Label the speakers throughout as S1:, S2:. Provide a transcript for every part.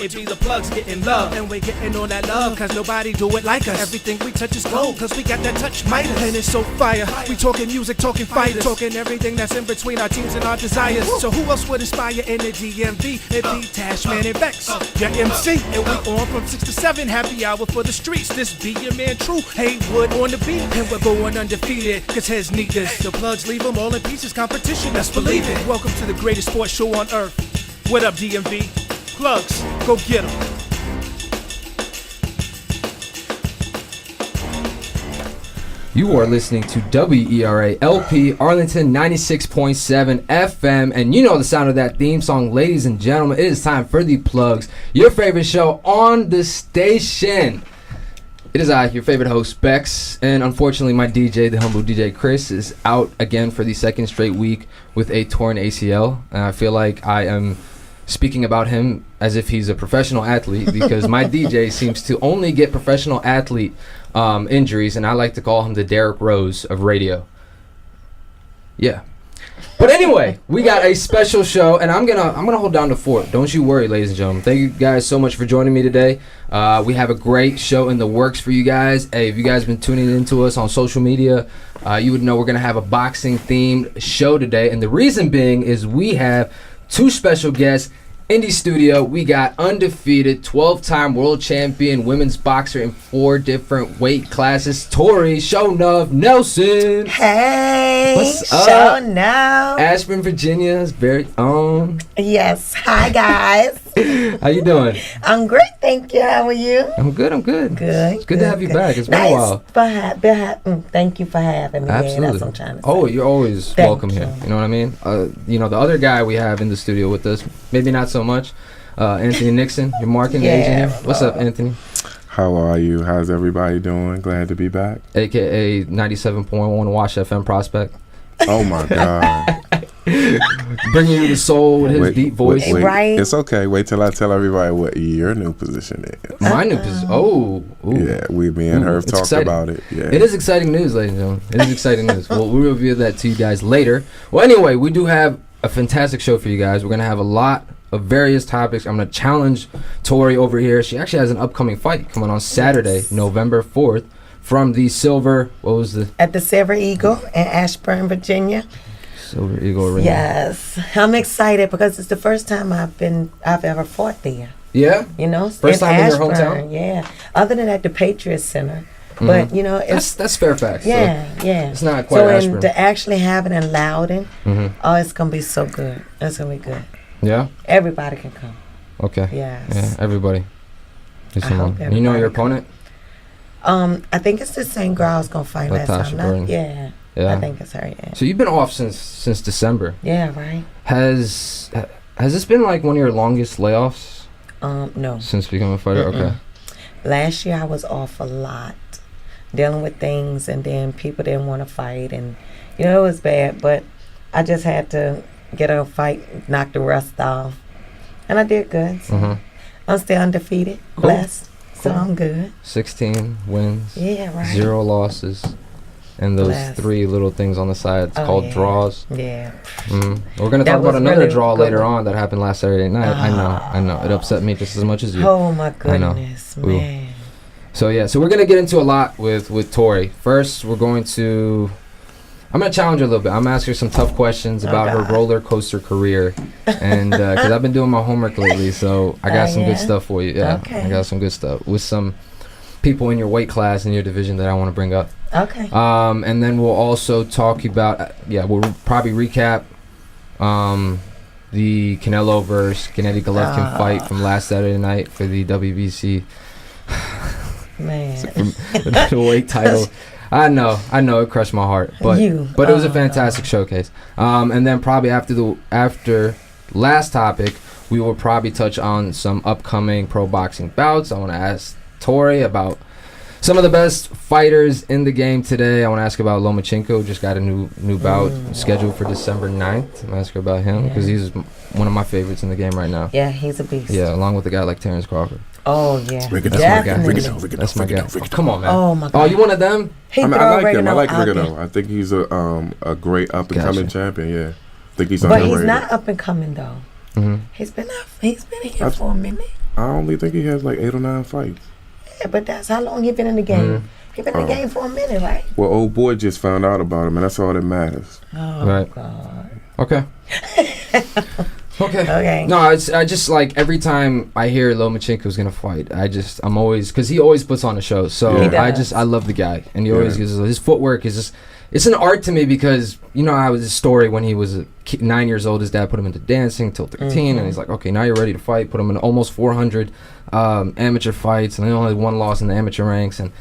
S1: it be the plugs getting love. And we're getting on that love, cause nobody do it like us. Everything we touch is gold, cause we got that touch Midas. And it's so fire, we talking music, talking fighters, talking everything that's in between our teams and our desires. So who else would inspire in the DMV? It be Tashman and Vex, your MC. And we on from 6 to 7, happy hour for the streets. This be your man True, Haywood on the beat. And we're going undefeated, cause heads need this. The plugs leave them all in pieces, competition, let's believe it. Welcome to the greatest sports show on earth. What up, DMV? Plugs, go get them.
S2: You are listening to WERA LP Arlington 96.7 FM, and you know the sound of that theme song, ladies and gentlemen. It is time for the plugs, your favorite show on the station. It is I, your favorite host, Bex, and unfortunately my DJ, the humble DJ Chris, is out again for the second straight week with a torn ACL, and I feel like I am speaking about him as if he's a professional athlete, because my DJ seems to only get professional athlete injuries, and I like to call him the Derrick Rose of radio. Yeah. But anyway, we got a special show, and I'm gonna hold down the fort. Don't you worry, ladies and gentlemen. Thank you guys so much for joining me today. We have a great show in the works for you guys. Hey, if you guys have been tuning into us on social media, you would know we're gonna have a boxing themed show today, and the reason being is we have two special guests in the studio. We got undefeated 12-time world champion women's boxer in 4 different weight classes, Tori Sho-Nuff Nelson.
S3: Hey,
S2: what's up?
S3: Sho-Nuff.
S2: Ashburn, Virginia's very own.
S3: Yes, hi guys.
S2: How you doing?
S3: I'm great, thank you. How are you?
S2: I'm good.
S3: Good.
S2: It's good to have you back. It's been a while.
S3: Thank you for having me.
S2: Absolutely.
S3: That's what I'm trying to say.
S2: Oh, you're always welcome here. You know what I mean? The other guy we have in the studio with us, maybe not so much, Anthony Nixon, your marketing agent here. What's up, Anthony?
S4: How are you? How's everybody doing? Glad to be back.
S2: AKA 97.1 Wash FM Prospect.
S4: Oh my God.
S2: Bringing you the soul with his deep voice.
S4: Wait,
S3: right?
S4: It's okay. Wait till I tell everybody what your new position is.
S2: My new position. Oh. Ooh.
S4: Yeah, me and Herb talked about it. Yeah.
S2: It is exciting news, ladies and gentlemen. It is exciting news. We'll reveal that to you guys later. Well, anyway, we do have a fantastic show for you guys. We're going to have a lot of various topics. I'm going to challenge Tori over here. She actually has an upcoming fight coming on Saturday, November 4th, from the
S3: At the Silver Eagle in Ashburn, Virginia.
S2: Silver Eagle Arena.
S3: Yes, I'm excited because it's the first time I've ever fought there.
S2: Yeah?
S3: You know,
S2: First time
S3: Ashburn,
S2: in your hometown?
S3: Yeah. Other than at the Patriots Center.
S2: Mm-hmm.
S3: But, you know, it's...
S2: That's Fairfax.
S3: Yeah,
S2: so
S3: yeah.
S2: It's not quite Ashburn.
S3: To actually have it in Loudon,
S2: Mm-hmm.
S3: oh, it's going to be so good. It's going to be good.
S2: Yeah?
S3: Everybody can come.
S2: Okay.
S3: Yes.
S2: Yeah, everybody.
S3: I hope
S2: You know your
S3: everybody
S2: opponent?
S3: I think it's the same girl I was going to fight last
S2: Latasha
S3: time.
S2: Burton.
S3: Yeah.
S2: Yeah.
S3: I think it's her, yeah.
S2: So you've been off since December.
S3: Yeah, right.
S2: Has this been like one of your longest layoffs?
S3: No.
S2: Since becoming a fighter?
S3: Mm-mm.
S2: Okay.
S3: Last year I was off a lot, dealing with things, and then people didn't want to fight, and you know it was bad. But I just had to get a fight, knock the rust off, and I did good. So
S2: Mm-hmm.
S3: I'm still undefeated,
S2: Cool.
S3: blessed, so
S2: Cool.
S3: I'm good.
S2: 16 wins.
S3: Yeah, right.
S2: 0 losses. And those
S3: Blessed.
S2: 3 little things on the side. It's called
S3: yeah.
S2: draws.
S3: Yeah.
S2: We're going to
S3: That
S2: talk about
S3: was
S2: another
S3: really
S2: draw
S3: good
S2: later
S3: one.
S2: on that happened last Saturday night. I know. It upset me just as much as you.
S3: Oh my
S2: I know.
S3: goodness,
S2: Ooh.
S3: man.
S2: So we're going to get into a lot with Tori. First, I'm going to challenge her a little bit. I'm going to ask her some tough questions about her roller coaster career. And because I've been doing my homework lately, so I got some good stuff for you. Yeah,
S3: Okay.
S2: I got some good stuff with some people in your weight class in your division that I want to bring up.
S3: Okay.
S2: And then we'll also talk about, we'll probably recap the Canelo versus Genady Golovkin fight from last Saturday night for the WBC middleweight title. I know, it crushed my heart, but it was a fantastic showcase. And then probably after last topic, we will probably touch on some upcoming pro boxing bouts. I want to ask Tori about some of the best fighters in the game today. I want to ask about Lomachenko. Just got a new bout scheduled for December 9th. I'm going to ask her about him because he's one of my favorites in the game right now.
S3: Yeah, he's a beast.
S2: Yeah, along with a guy like Terrence Crawford.
S3: Oh, yeah.
S2: That's my guy. That's my guy. Oh, come on, man.
S3: Oh, my God.
S2: Oh, you one of them?
S4: I like him. I like Rigondeaux. I think he's a great up-and-coming champion, yeah. I think he's
S3: But
S4: underrated.
S3: he's not up-and-coming, though.
S2: Mm-hmm.
S3: He's been here for a minute.
S4: I only think he has like 8 or 9 fights.
S3: Yeah, but that's how long he been in the game. He been in the game for a minute, right?
S4: Well, old boy just found out about him, and that's all that matters.
S3: Oh,
S2: Right.
S3: God.
S2: Okay.
S3: Okay.
S2: No, I just like every time I hear Lomachenko's gonna fight, I'm always, because he always puts on a show. So I love the guy, and he always gives his footwork is just, it's an art to me, because you know how his story when he was 9 years old, his dad put him into dancing till 13, and he's like, okay, now you're ready to fight. Put him in almost 400 amateur fights, and he only had 1 loss in the amateur ranks, and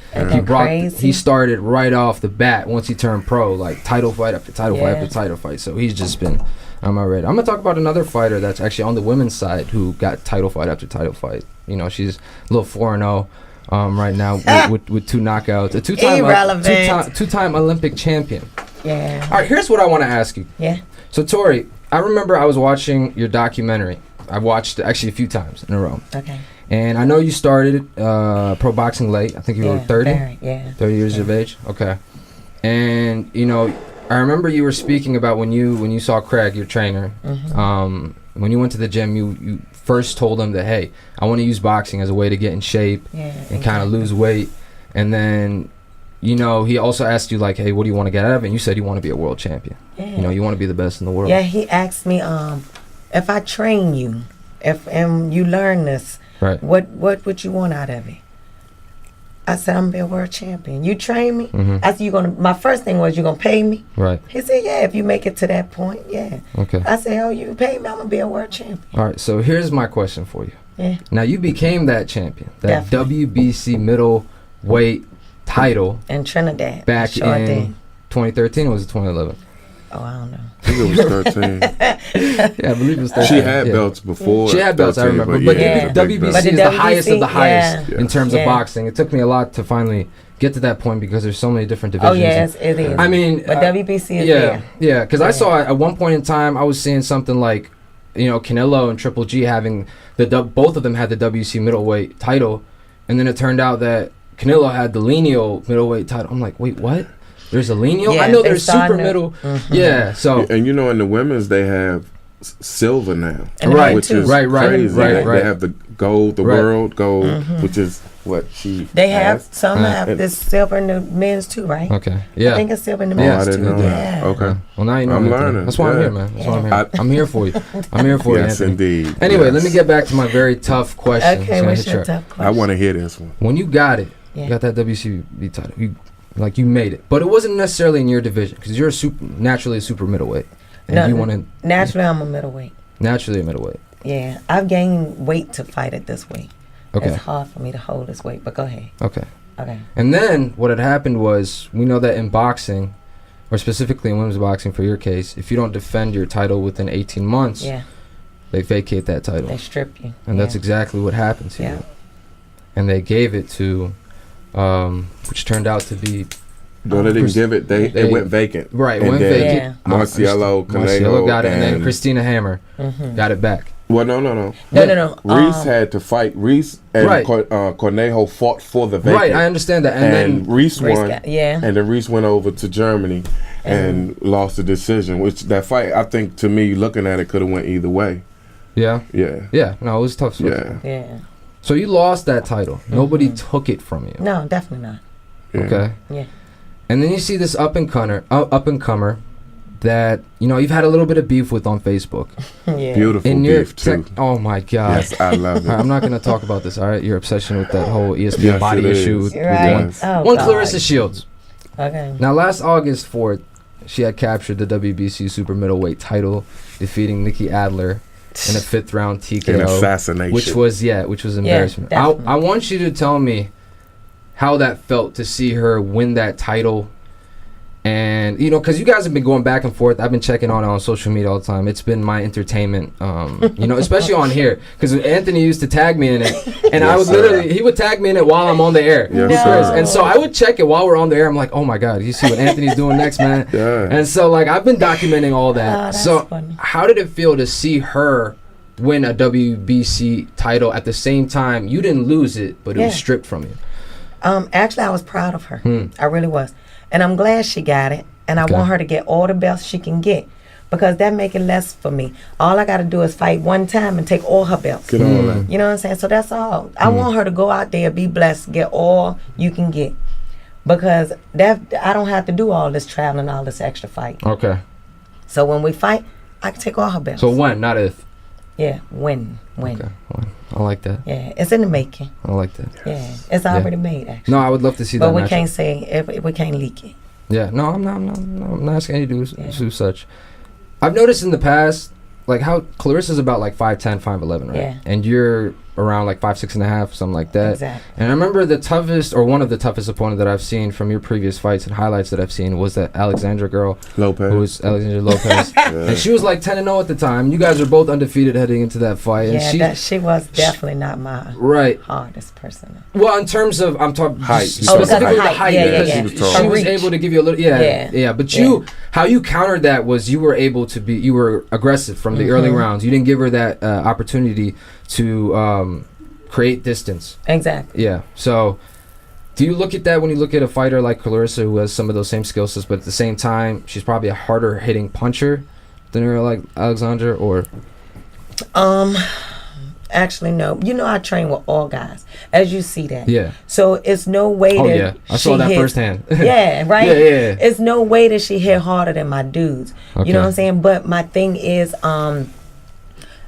S2: he started right off the bat once he turned pro, like title fight after title fight after title fight. So he's just been. I'm already. I'm gonna talk about another fighter that's actually on the women's side who got title fight after title fight. You know, she's a little 4-0 right now with 2 knockouts. A two-time Olympic champion.
S3: Yeah.
S2: All right, here's what I want to ask you.
S3: Yeah.
S2: So Tori, I remember I was watching your documentary. I watched it actually a few times in a row.
S3: Okay.
S2: And I know you started pro boxing late. I think you were 30. 30 years of age. Okay. And you know, I remember you were speaking about when you saw Craig, your trainer. When you went to the gym, you first told him that, hey, I want to use boxing as a way to get in shape and kind of lose weight. And then, you know, he also asked you like, hey, what do you want to get out of it? And you said you want to be a world champion. Yeah. You know, you want to be the best in the world.
S3: Yeah, he asked me, if I train you, if you learn this, what would you want out of it? I said, I'm gonna be a world champion. You train me? I said, my first thing was, you gonna pay me?
S2: Right.
S3: He said, yeah, if you make it to that point, yeah.
S2: Okay.
S3: I said, oh, you pay me, I'm gonna be a world champion.
S2: All right, so here's my question for you.
S3: Yeah.
S2: Now, you became that champion, that WBC middleweight title.
S3: In Trinidad.
S2: Back in 2013, or was it 2011?
S3: Oh, I don't know.
S4: I think it was 13.
S2: Yeah, I believe it was 13.
S4: She had belts before.
S2: She had belts, 13, I remember. But WBC is the highest of the highest in terms of boxing. It took me a lot to finally get to that point because there's so many different divisions.
S3: Oh, yes, it is.
S2: I mean...
S3: But WBC is there.
S2: Yeah, because I saw at one point in time, I was seeing something like, you know, Canelo and Triple G having... both of them had the WBC middleweight title, and then it turned out that Canelo had the lineal middleweight title. I'm like, wait, what? There's a lineal? I know there's super middle. Yeah, so...
S4: And you know, in the women's, they have silver now.
S2: Right,
S4: which is crazy. They have the gold, the world gold, which is what she
S3: They have, some have this silver in the men's too, right?
S2: Okay, yeah.
S3: I think it's silver in the men's too.
S4: I didn't know that. Okay.
S2: Well, now you know.
S4: I'm learning.
S2: That's why I'm here, man. That's why I'm here. I'm here for you. I'm here for you,
S4: Yes,
S2: Anthony.
S4: indeed.
S2: Anyway, let me get back to my very tough question.
S3: Okay, what's your tough question?
S4: I want to hear this one.
S2: When you got it, you got that WBC title, you made it, but it wasn't necessarily in your division because you're naturally a super middleweight, and you want to
S3: naturally I'm a middleweight.
S2: Naturally a middleweight.
S3: Yeah, I've gained weight to fight at this weight.
S2: Okay,
S3: it's hard for me to hold this weight, but go ahead.
S2: Okay. And then what had happened was, we know that in boxing, or specifically in women's boxing, for your case, if you don't defend your title within 18 months, they vacate that title.
S3: They strip you,
S2: and that's exactly what happened to you. And they gave it to. Which turned out to be...
S4: No, they didn't give it. They went vacant.
S2: Right, went vacant.
S4: Marcelo
S2: got it, and then Christina Hammer got it back.
S4: Well, no. Reese had to fight. Reese and Cornejo fought for the vacant.
S2: Right, I understand that. And then
S4: Reese won. And then Reese went over to Germany and lost the decision, which that fight, I think, to me, looking at it, could have went either way.
S2: Yeah?
S4: Yeah.
S2: No, it was tough.
S3: Yeah.
S2: So you lost that title. Nobody took it from you.
S3: No, definitely not.
S2: Okay.
S3: Yeah.
S2: And then you see this up and comer that, you know, you've had a little bit of beef with on Facebook.
S4: Beautiful beef too.
S2: Oh my God.
S4: Yes, I love it.
S2: I'm not going to talk about this. All right, your obsession with that whole ESPN body issue with
S3: one
S2: Claressa Shields.
S3: Okay.
S2: Now, last August 4th, she had captured the WBC Super Middleweight title, defeating Nikki Adler in a 5th round TKO,
S4: an assassination,
S2: which was embarrassment. I want you to tell me how that felt to see her win that title, and you know, because you guys have been going back and forth. I've been checking on it on social media all the time. It's been my entertainment, you know, especially on here, because Anthony used to tag me in it, and I would he would tag me in it while I'm on the air. And so I would check it while we're on the air. I'm like, oh my God, you see what Anthony's doing next, man? And so like I've been documenting all that. So funny. How did it feel to see her win a WBC title at the same time? You didn't lose it, but it was stripped from you.
S3: Actually, I was proud of her. I really was. And I'm glad she got it. And I want her to get all the belts she can get. because that make it less for me. All I got to do is fight one time and take all her belts.
S4: Get all that.
S3: You know what I'm saying? So that's all. I want her to go out there, be blessed, get all you can get. Because that I don't have to do all this traveling, all this extra fight.
S2: Okay.
S3: So when we fight, I can take all her belts.
S2: So when, not if.
S3: Yeah, when.
S2: Okay. Well, I like that.
S3: Yeah, it's in the making.
S2: I like that.
S3: Yeah, it's already made, actually.
S2: No, I would love to see
S3: but
S2: that.
S3: we
S2: matchup.
S3: can't say, if we can't leak it.
S2: Yeah, no, I'm not asking you to do such. I've noticed in the past, like how Claressa's about like 5'10", 5'11", right?
S3: Yeah.
S2: And you're around like 5'6.5", something like that.
S3: Exactly.
S2: And I remember the toughest, or one of the toughest opponent that I've seen from your previous fights and highlights that I've seen was that Alexandra girl.
S4: Lopez.
S2: Who was Alexandra Lopez. And she was like 10-0 at the time. You guys were both undefeated heading into that fight. And
S3: she was definitely not my hardest person.
S2: Well, in terms of, I'm talking
S4: height.
S2: specifically the height.
S3: Yeah.
S2: She was able to give you a little, but how you countered that was you were able to be, you were aggressive from the early rounds. You didn't give her that opportunity to create distance.
S3: Exactly.
S2: Yeah. So, do you look at that when you look at a fighter like Claressa, who has some of those same skill sets, but at the same time, she's probably a harder hitting puncher than her like Alexandra, or?
S3: Actually, no. You know, I train with all guys, as you see that.
S2: Yeah.
S3: So it's no way that
S2: yeah, I saw that firsthand.
S3: Yeah, right.
S2: Yeah.
S3: It's no way that she hit harder than my dudes.
S2: Okay.
S3: You know what I'm saying? But my thing is,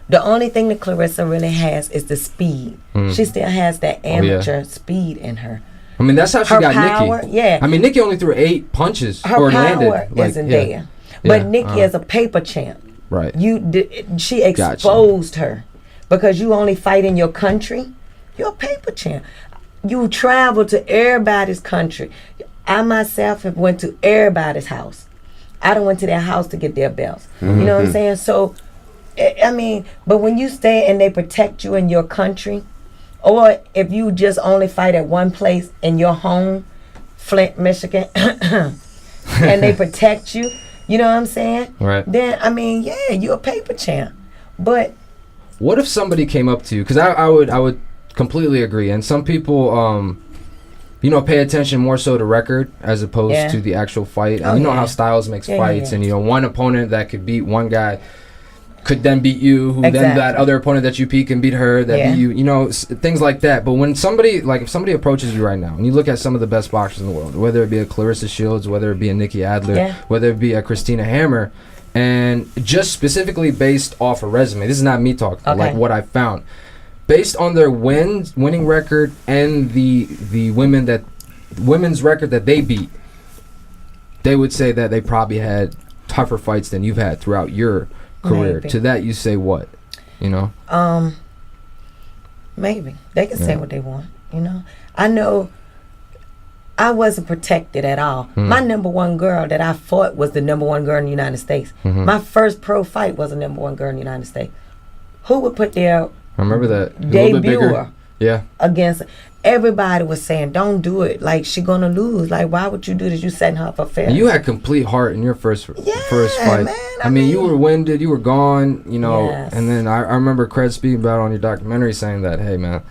S3: the only thing that Claressa really has is the speed. She still has that amateur speed in her.
S2: I mean, that's how she got
S3: power,
S2: Nikki.
S3: Yeah.
S2: I mean, Nikki only threw 8 punches
S3: her
S2: or
S3: power
S2: landed.
S3: Isn't there. But Nikki is a paper champ.
S2: Right.
S3: She exposed her. Because you only fight in your country, you're a paper champ. You travel to everybody's country. I myself have went to everybody's house. I done went to their house to get their belts. You know what I'm saying? So, I mean, but when you stay and they protect you in your country, or if you just only fight at one place in your home, Flint, Michigan, and they protect you, you know what I'm saying?
S2: Right.
S3: Then, I mean, yeah, you're a paper champ. But
S2: what if somebody came up to you? Because I would completely agree. And some people, pay attention more so to record as opposed to the actual fight. And how Styles makes fights. And, one opponent that could beat one guy could then beat you, who then that other opponent that you beat can beat her, that beat you, things like that. But when if somebody approaches you right now, and you look at some of the best boxers in the world, whether it be a Claressa Shields, whether it be a Nikki Adler, whether it be a Christina Hammer, and just specifically based off a resume, this is not me talking, like what I found, based on their winning record and the women's record that they beat, they would say that they probably had tougher fights than you've had throughout your career. Maybe. To that you say what?
S3: Maybe they can say what they want. I know I wasn't protected at all. My number one girl that I fought was the number one girl in the United States. My first pro fight was a number one girl in the United States. Who would put their
S2: I remember that
S3: debut
S2: against?
S3: Everybody was saying, don't do it. Like, she gonna lose. Like, why would you do this? You setting her up for failure.
S2: You had complete heart in your first fight.
S3: Man,
S2: I mean, you were winded, you were gone, and then I remember Cred speaking about it on your documentary saying that, hey, man,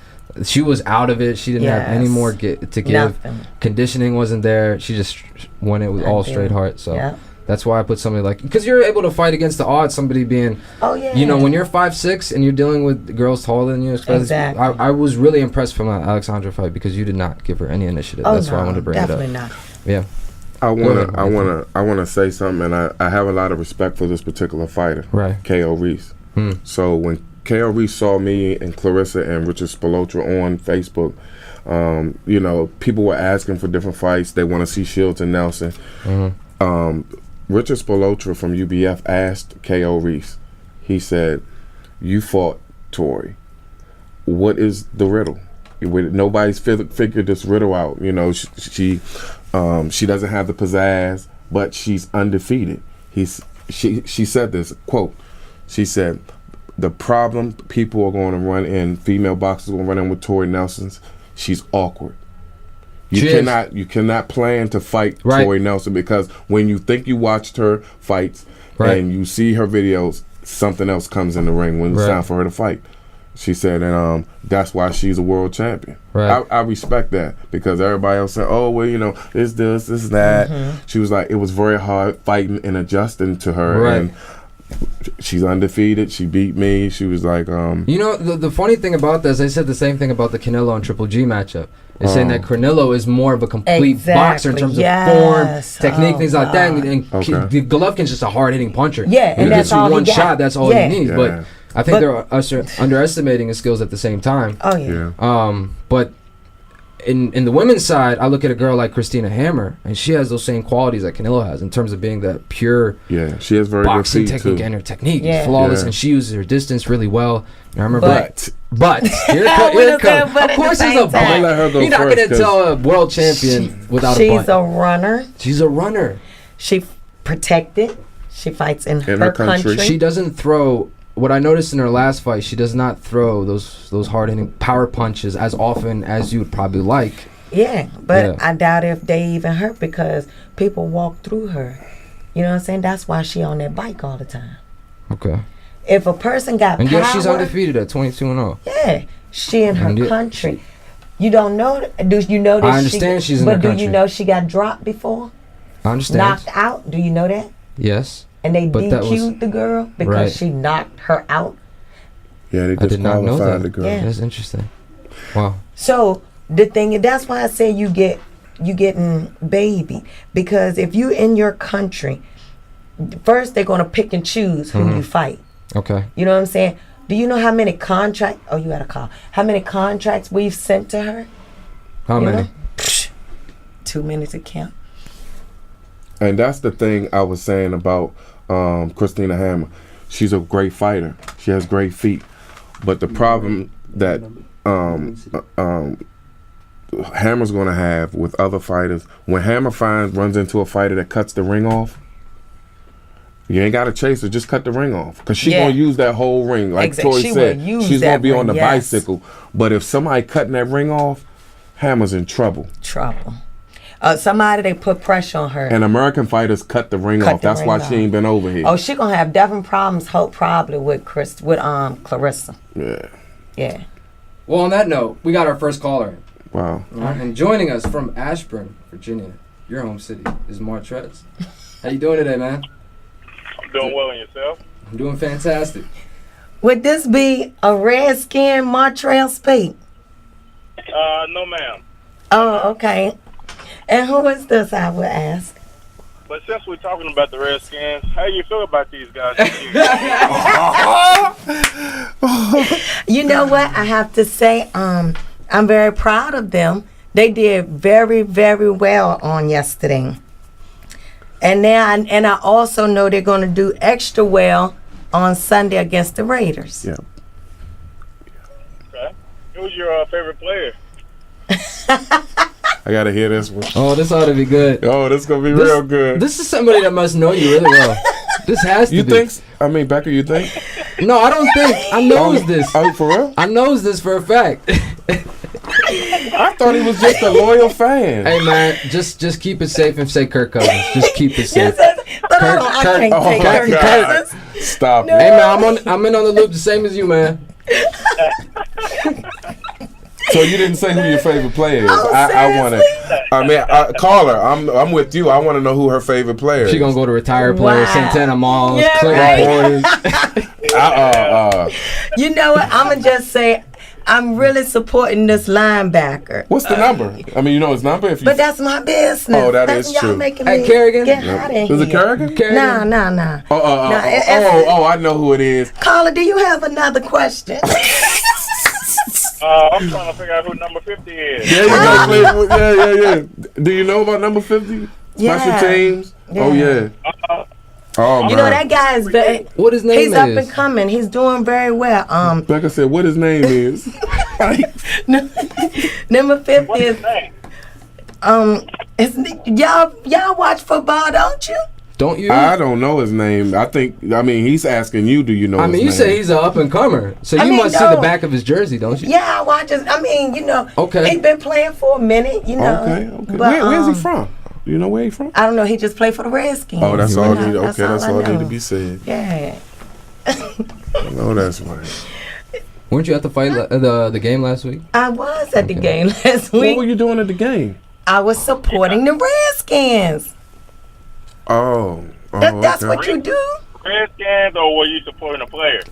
S2: she was out of it. She didn't have any more to give.
S3: Nothing.
S2: Conditioning wasn't there. She just went it with all straight heart. So that's why I put somebody like, because you're able to fight against the odds. Somebody being, when you're 5'6" and you're dealing with girls taller than you.
S3: Exactly.
S2: I was really impressed from that Alexandra fight because you did not give her any initiative. That's why I wanted to bring it up.
S3: Definitely not.
S2: Yeah.
S4: I wanna say something, and I have a lot of respect for this particular fighter,
S2: right?
S4: K.O. Reese. So when K.O. Reese saw me and Claressa and Richard Spolstra on Facebook, people were asking for different fights. They want to see Shields and Nelson. Richard Spolstra from UBF asked K.O. Reese. He said, "You fought Tori. What is the riddle? Nobody's figured this riddle out. She doesn't have the pizzazz, but she's undefeated." She said this quote. She said, "The problem people are going to run in, female boxers are going to run in with Tori Nelson's, she's awkward. You cannot plan to fight Tori Nelson, because when you think you watched her fights and you see her videos, something else comes in the ring when it's time for her to fight." She said, and that's why she's a world champion. I respect that, because everybody else said, "Oh, well, it's this, that." She was like, it was very hard fighting and adjusting to her, and she's undefeated. She beat me. She was like,
S2: You know, the funny thing about this, I said the same thing about the Canelo and Triple G matchup. They're saying that Canelo is more of a complete boxer in terms of form, technique, things like that. And Golovkin's just a hard-hitting puncher.
S3: Yeah, and
S2: he
S3: that's
S2: gets you
S3: all
S2: one
S3: he got.
S2: shot, that's all he needs.
S4: Yeah.
S2: But I think they're underestimating his skills at the same time.
S3: Oh, yeah.
S2: But in the women's side, I look at a girl like Christina Hammer, and she has those same qualities that Canelo has in terms of being that pure
S4: she has very
S2: boxing
S4: good feet
S2: technique,
S4: too.
S2: and her technique is flawless, and she uses her distance really well. And I remember, but here it comes. Of course, he's a but.
S4: Let her go
S2: You're not
S4: first,
S2: going to tell a world champion without a but.
S3: She's a runner.
S2: She's a runner.
S3: She protected. She fights in her country.
S2: She doesn't throw. What I noticed in her last fight, she does not throw those hard-hitting power punches as often as you would probably like.
S3: Yeah, but I doubt if they even hurt because people walk through her. You know what I'm saying? That's why she on that bike all the time.
S2: Okay.
S3: If a person got
S2: and
S3: power,
S2: yet she's undefeated at 22-0.
S3: Yeah, she in her country. You don't know? Do you know that?
S2: I understand she's in her country.
S3: But do you know she got dropped before?
S2: I understand.
S3: Knocked out? Do you know that?
S2: Yes.
S3: And they DQ'd the girl because she knocked her out.
S4: Yeah, they disqualified the girl.
S2: Yeah. That's interesting. Wow.
S3: So the thing is, that's why I say you getting baby, because if you in your country, first they're gonna pick and choose who you fight.
S2: Okay.
S3: You know what I'm saying? Do you know how many contracts? Oh, you got a call. How many contracts we've sent to her?
S2: How many?
S3: 2 minutes to count.
S4: And that's the thing I was saying about Christina Hammer. She's a great fighter. She has great feet. But the problem that Hammer's going to have with other fighters, when Hammer runs into a fighter that cuts the ring off, you ain't got to chase her. Just cut the ring off. Because she's going to use that whole ring. Like Tori said, she's going to be on the bicycle. But if somebody cutting that ring off, Hammer's in trouble. Somebody, they put pressure on her. And American fighters cut the ring off. That's why she ain't been over here.
S3: Oh, she gonna have different problems. Probably with Claressa. Yeah.
S2: Well, on that note, we got our first caller.
S4: Wow.
S2: And joining us from Ashburn, Virginia, your home city, is Martrez. How you doing today, man?
S5: I'm doing well, and yourself?
S2: I'm doing fantastic.
S3: Would this be a red-skinned Martrez speak?
S5: No, ma'am.
S3: Oh, okay. And who is this, I would ask?
S5: But since we're talking about the Redskins, how do you feel about these guys?
S3: You know what? I have to say, I'm very proud of them. They did very, very well on yesterday. And I also know they're going to do extra well on Sunday against the Raiders.
S4: Yeah.
S5: Okay. Who's your favorite player?
S4: I gotta hear this one.
S2: Oh, this ought to be good.
S4: Oh, this is gonna be real good.
S2: This is somebody that must know you really well. This has to be.
S4: You think? I mean, Becca, you think?
S2: No, I don't think. I knows this.
S4: Oh, for real?
S2: I knows this for a fact.
S4: I thought he was just a loyal fan.
S2: Hey, man, just keep it safe and say Kirk Cousins. Just keep it safe.
S3: Kirk.
S4: Stop.
S2: No. Hey, man, I'm in on the loop the same as you, man.
S4: So you didn't say who your favorite player is. I want to. I mean, caller, I'm with you. I want to know who her favorite player is.
S2: She gonna go to retired players, Santana Malls,
S3: Yeah,
S2: Clinton.
S3: You know what? I'm gonna just say I'm really supporting this linebacker.
S4: What's the number? I mean, you know his number.
S3: But that's my business.
S4: Oh,
S3: that's
S4: is
S3: y'all
S4: true.
S3: making
S2: Hey,
S3: me
S2: Kerrigan?
S3: get out of here.
S4: Is it Kerrigan?
S3: Nah.
S4: Oh, I know who it is.
S3: Caller, do you have another question?
S5: I'm trying to figure out who number 50 is.
S4: Yeah, you know, yeah. Do you know about number 50? Special teams?
S3: Yeah.
S4: Oh, yeah. Oh,
S3: you know, that guy is very...
S2: What his name is?
S3: He's up and coming. He's doing very well.
S4: Like I said, what his name is?
S3: Number 50
S5: What's
S3: is...
S5: his name?
S3: Y'all watch football, don't you?
S2: Don't you?
S4: I don't know his name. I mean, he's asking you, do you know his name?
S2: I mean, you say he's an up-and-comer, so you must see the back of his jersey, don't you?
S3: Yeah, I watch his... I mean, you know,
S2: okay.
S3: He's been playing for a minute, you know.
S4: Okay.
S3: But,
S4: where's he from? Do you know where he's from?
S3: I don't know. He just played for the Redskins.
S4: Oh, that's all. That's all
S3: I
S4: need to be said.
S3: Yeah.
S4: No, that's right.
S2: Weren't you at the fight, the game last week?
S3: I was at the game last week.
S4: What were you doing at the game?
S3: I was supporting the Redskins.
S4: Oh.
S3: That's what you do?
S5: Redskins or were you supporting a player?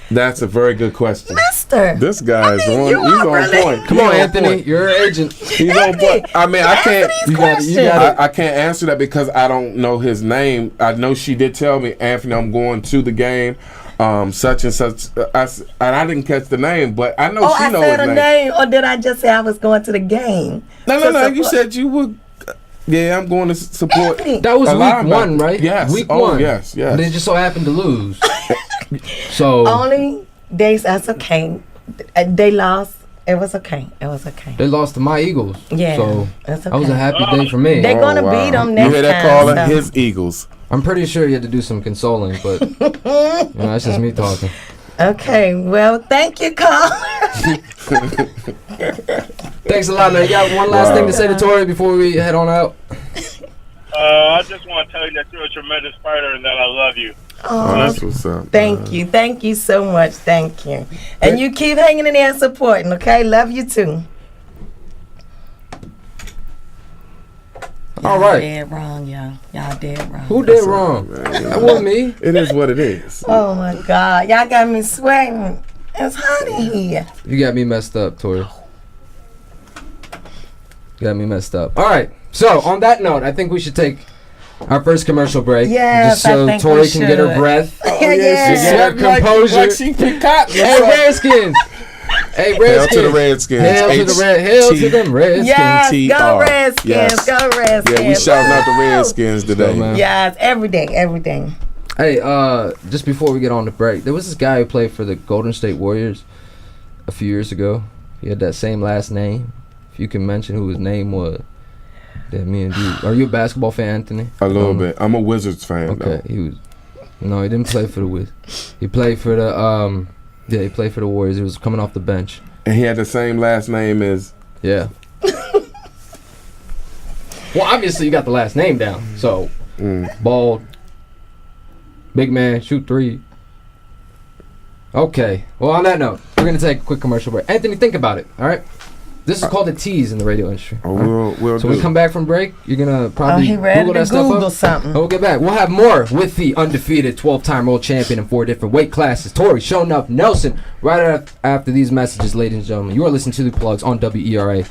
S4: That's a very good question.
S3: Mister.
S4: This guy's
S3: I mean,
S4: on.
S3: you
S4: He's
S3: are
S4: on
S3: really-
S4: point.
S2: Come
S4: He's
S2: on,
S4: on
S2: Anthony.
S4: point.
S2: You're an agent.
S4: He's on point. I mean, I can't.
S3: You got
S4: I can't answer that because I don't know his name. I know she did tell me, Anthony, I'm going to the game, such and such. And I didn't catch the name, but I know
S3: Oh,
S4: she
S3: I
S4: knows
S3: said
S4: his
S3: a
S4: name.
S3: name, or did I just say I was going to the game?
S4: No.
S3: So
S4: You said you would. Yeah, I'm going to support.
S3: Anthony.
S2: That was
S4: a
S2: week
S4: linebacker.
S2: one, right?
S4: Yes.
S2: Week
S4: Oh,
S2: one.
S4: yes.
S2: And they just so happened to lose. So
S3: Only days that's okay. They lost. It was okay. It was okay.
S2: they lost to my Eagles.
S3: Yeah,
S2: So
S3: that's
S2: that was a
S3: okay.
S2: happy day for me.
S3: They're gonna beat them next
S4: You hear that,
S3: time,
S4: caller?
S3: so.
S4: His Eagles.
S2: I'm pretty sure you had to do some consoling, but that's just me talking.
S3: Okay, well, thank you, caller.
S2: Thanks a lot, man. You got one last thing to say to Tori before we head on out?
S5: I just want to tell you that you're a tremendous fighter and that I love you.
S4: Oh, that's what's up.
S3: Thank you. Thank you so much. Thank you. And you keep hanging in there and supporting, okay? Love you too.
S2: All right.
S3: Dead wrong, y'all. Y'all dead wrong.
S2: Who did wrong? That wasn't me.
S4: It is what it is.
S3: Oh my God. Y'all got me sweating. It's hot in here.
S2: You got me messed up, Tori. You got me messed up. All right. So, on that note, I think we should take our first commercial break.
S3: Yes,
S2: just so
S3: I think
S2: Tori
S3: we
S2: can get her
S3: should.
S2: breath.
S3: Yeah.
S2: Get her composure.
S4: Like she picked cotton.
S2: Hey, Redskins. Hey,
S4: Hail
S2: Redskins.
S4: to the Redskins.
S2: Hail to the Hail to them Redskins.
S3: Yes, go
S4: TR.
S3: Redskins.
S4: Yes.
S3: Go Redskins.
S4: Yeah, we shouting out the
S3: Woo!
S4: Redskins today.
S2: So, man.
S3: Yes, everything.
S2: Hey, just before we get on the break, there was this guy who played for the Golden State Warriors a few years ago. He had that same last name. If you can mention who his name was. That me and you. Are you a basketball fan, Anthony?
S4: A little bit. I'm a Wizards fan.
S2: Okay,
S4: Though.
S2: he was. No, he didn't play for the Wizards. He played for the Yeah, he played for the Warriors. He was coming off the bench.
S4: And he had the same last name as.
S2: Yeah. Well, obviously you got the last name down. So, bald, big man, shoot three. Okay. Well, on that note, we're gonna take a quick commercial break. Anthony, think about it. All right. This is called a tease in the radio industry.
S4: Oh, we'll
S2: So
S4: do.
S2: we come back from break. You're gonna probably
S3: he ready
S2: Google
S3: to
S2: that stuff
S3: Google
S2: up.
S3: something.
S2: We'll get back. We'll have more with the undefeated 12-time world champion in 4 different weight classes, Tori Sho-Nuff Nelson. Right after these messages, ladies and gentlemen, you are listening to the plugs on WERA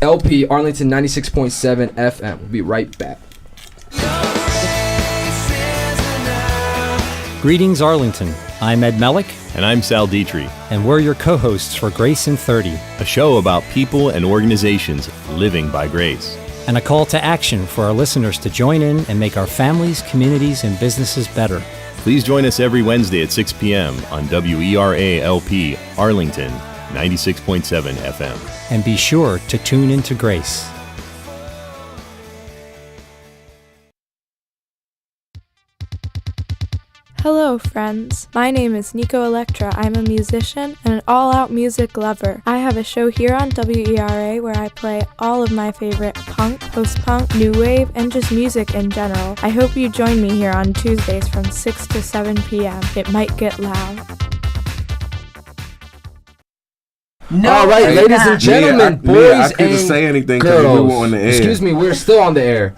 S2: LP Arlington 96.7 FM. We'll be right back.
S6: Greetings, Arlington. I'm Ed Mellick,
S7: And I'm Sal Dietrich,
S6: and we're your co-hosts for Grace in 30,
S7: a show about people and organizations living by grace.
S6: and a call to action for our listeners to join in and make our families, communities, and businesses better.
S7: Please join us every Wednesday at 6 p.m. on WERA LP Arlington 96.7 FM.
S6: And be sure to tune into Grace.
S8: Hello, friends. My name is Nico Electra. I'm a musician and an all-out music lover. I have a show here on WERA where I play all of my favorite punk, post-punk, new wave, and just music in general. I hope you join me here on Tuesdays from 6 to 7 p.m. It might get loud.
S2: All right,
S3: it's
S2: ladies
S3: not.
S2: and gentlemen,
S4: Mia,
S2: boys
S4: I couldn't
S2: and
S4: say anything because
S2: girls.
S4: we were on the air.
S2: Excuse me, we're still on the air.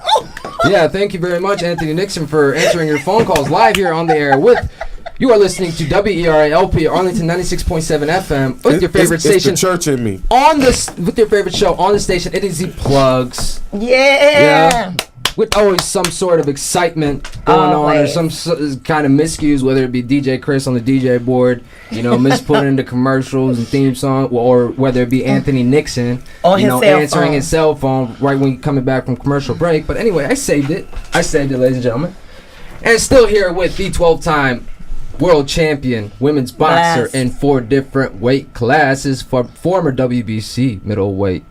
S2: Yeah, thank you very much, Anthony Nixon, for answering your phone calls live here on the air with. You are listening to WERA LP Arlington 96.7 FM with your favorite station
S4: It's the church in me.
S2: on this with your favorite show on the station. It is the plugs.
S3: Yeah.
S2: With always some sort of excitement going on or
S3: Always.
S2: some kind of miscues, whether it be DJ Chris on the DJ board, misputting into commercials and theme song, or whether it be Anthony Nixon,
S3: On his cell
S2: answering
S3: phone.
S2: his cell phone right when coming back from commercial break. But anyway, I saved it, ladies and gentlemen. And still here with the 12-time world champion women's boxer
S3: Bless.
S2: in 4 different weight classes, for former WBC middleweight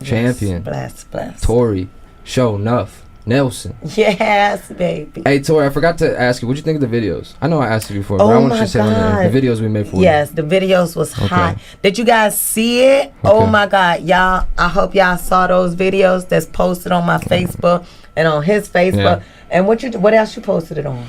S2: champion,
S3: Bless.
S2: Tori Sho-Nuff Nelson.
S3: Yes, baby.
S2: Hey, Tori, I forgot to ask you, what did you think of the videos? I know I asked you before, but I
S3: Oh
S2: want you
S3: my
S2: to say on there,
S3: God.
S2: the videos we made for
S3: Yes, the videos was hot.
S2: Okay.
S3: Did you guys see it? Oh
S2: Okay.
S3: my God, y'all! I hope y'all saw those videos that's posted on my Facebook and on his Facebook.
S2: Yeah.
S3: And what else you posted it on?
S2: you.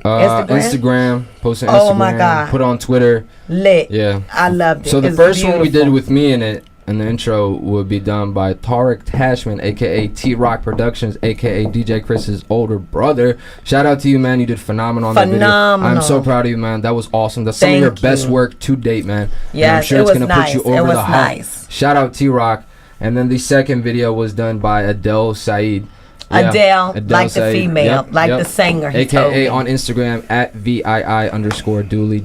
S2: Instagram, posted
S3: Oh
S2: Instagram,
S3: my God.
S2: put on Twitter.
S3: Lit.
S2: Yeah.
S3: I loved it.
S2: So the
S3: It's
S2: first one we did
S3: beautiful.
S2: with me in it, and the intro will be done by Tarek Tashman, aka T-Rock Productions, aka DJ Chris's older brother. Shout out to you, man. You did phenomenal on that video. I'm so proud of you, man. That was awesome. That's some of your best work to date, man.
S3: Yes,
S2: I'm sure
S3: it
S2: it's
S3: was
S2: gonna put you over the hump.
S3: Nice.
S2: Shout out T-Rock. And then the second video was done by Adele Said.
S3: Adele, like
S2: Said.
S3: the female, the singer.
S2: AKA on Instagram at VII_Dooley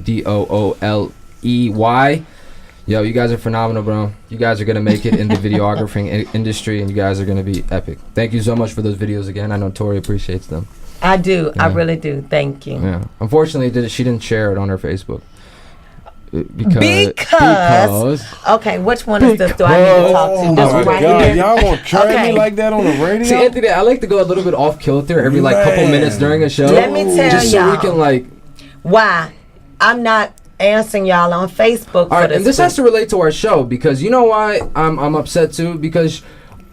S2: DOOLEY. Yo, you guys are phenomenal, bro. You guys are going to make it in the videography industry, and you guys are going to be epic. Thank you so much for those videos again. I know Tori appreciates them.
S3: I do. Yeah. I really do. Thank you.
S2: Yeah. Unfortunately, she didn't share it on her Facebook.
S3: Because okay, which one is this? Do I need to talk to? This one right here.
S4: Y'all won't carry me like that on the radio?
S2: See, Anthony, I like to go a little bit off kilter every couple minutes during a show.
S3: Let me tell
S2: just
S3: y'all,
S2: so we can
S3: why I'm not answering y'all on Facebook.
S2: All right, and this has to relate to our show because you know why I'm upset too, because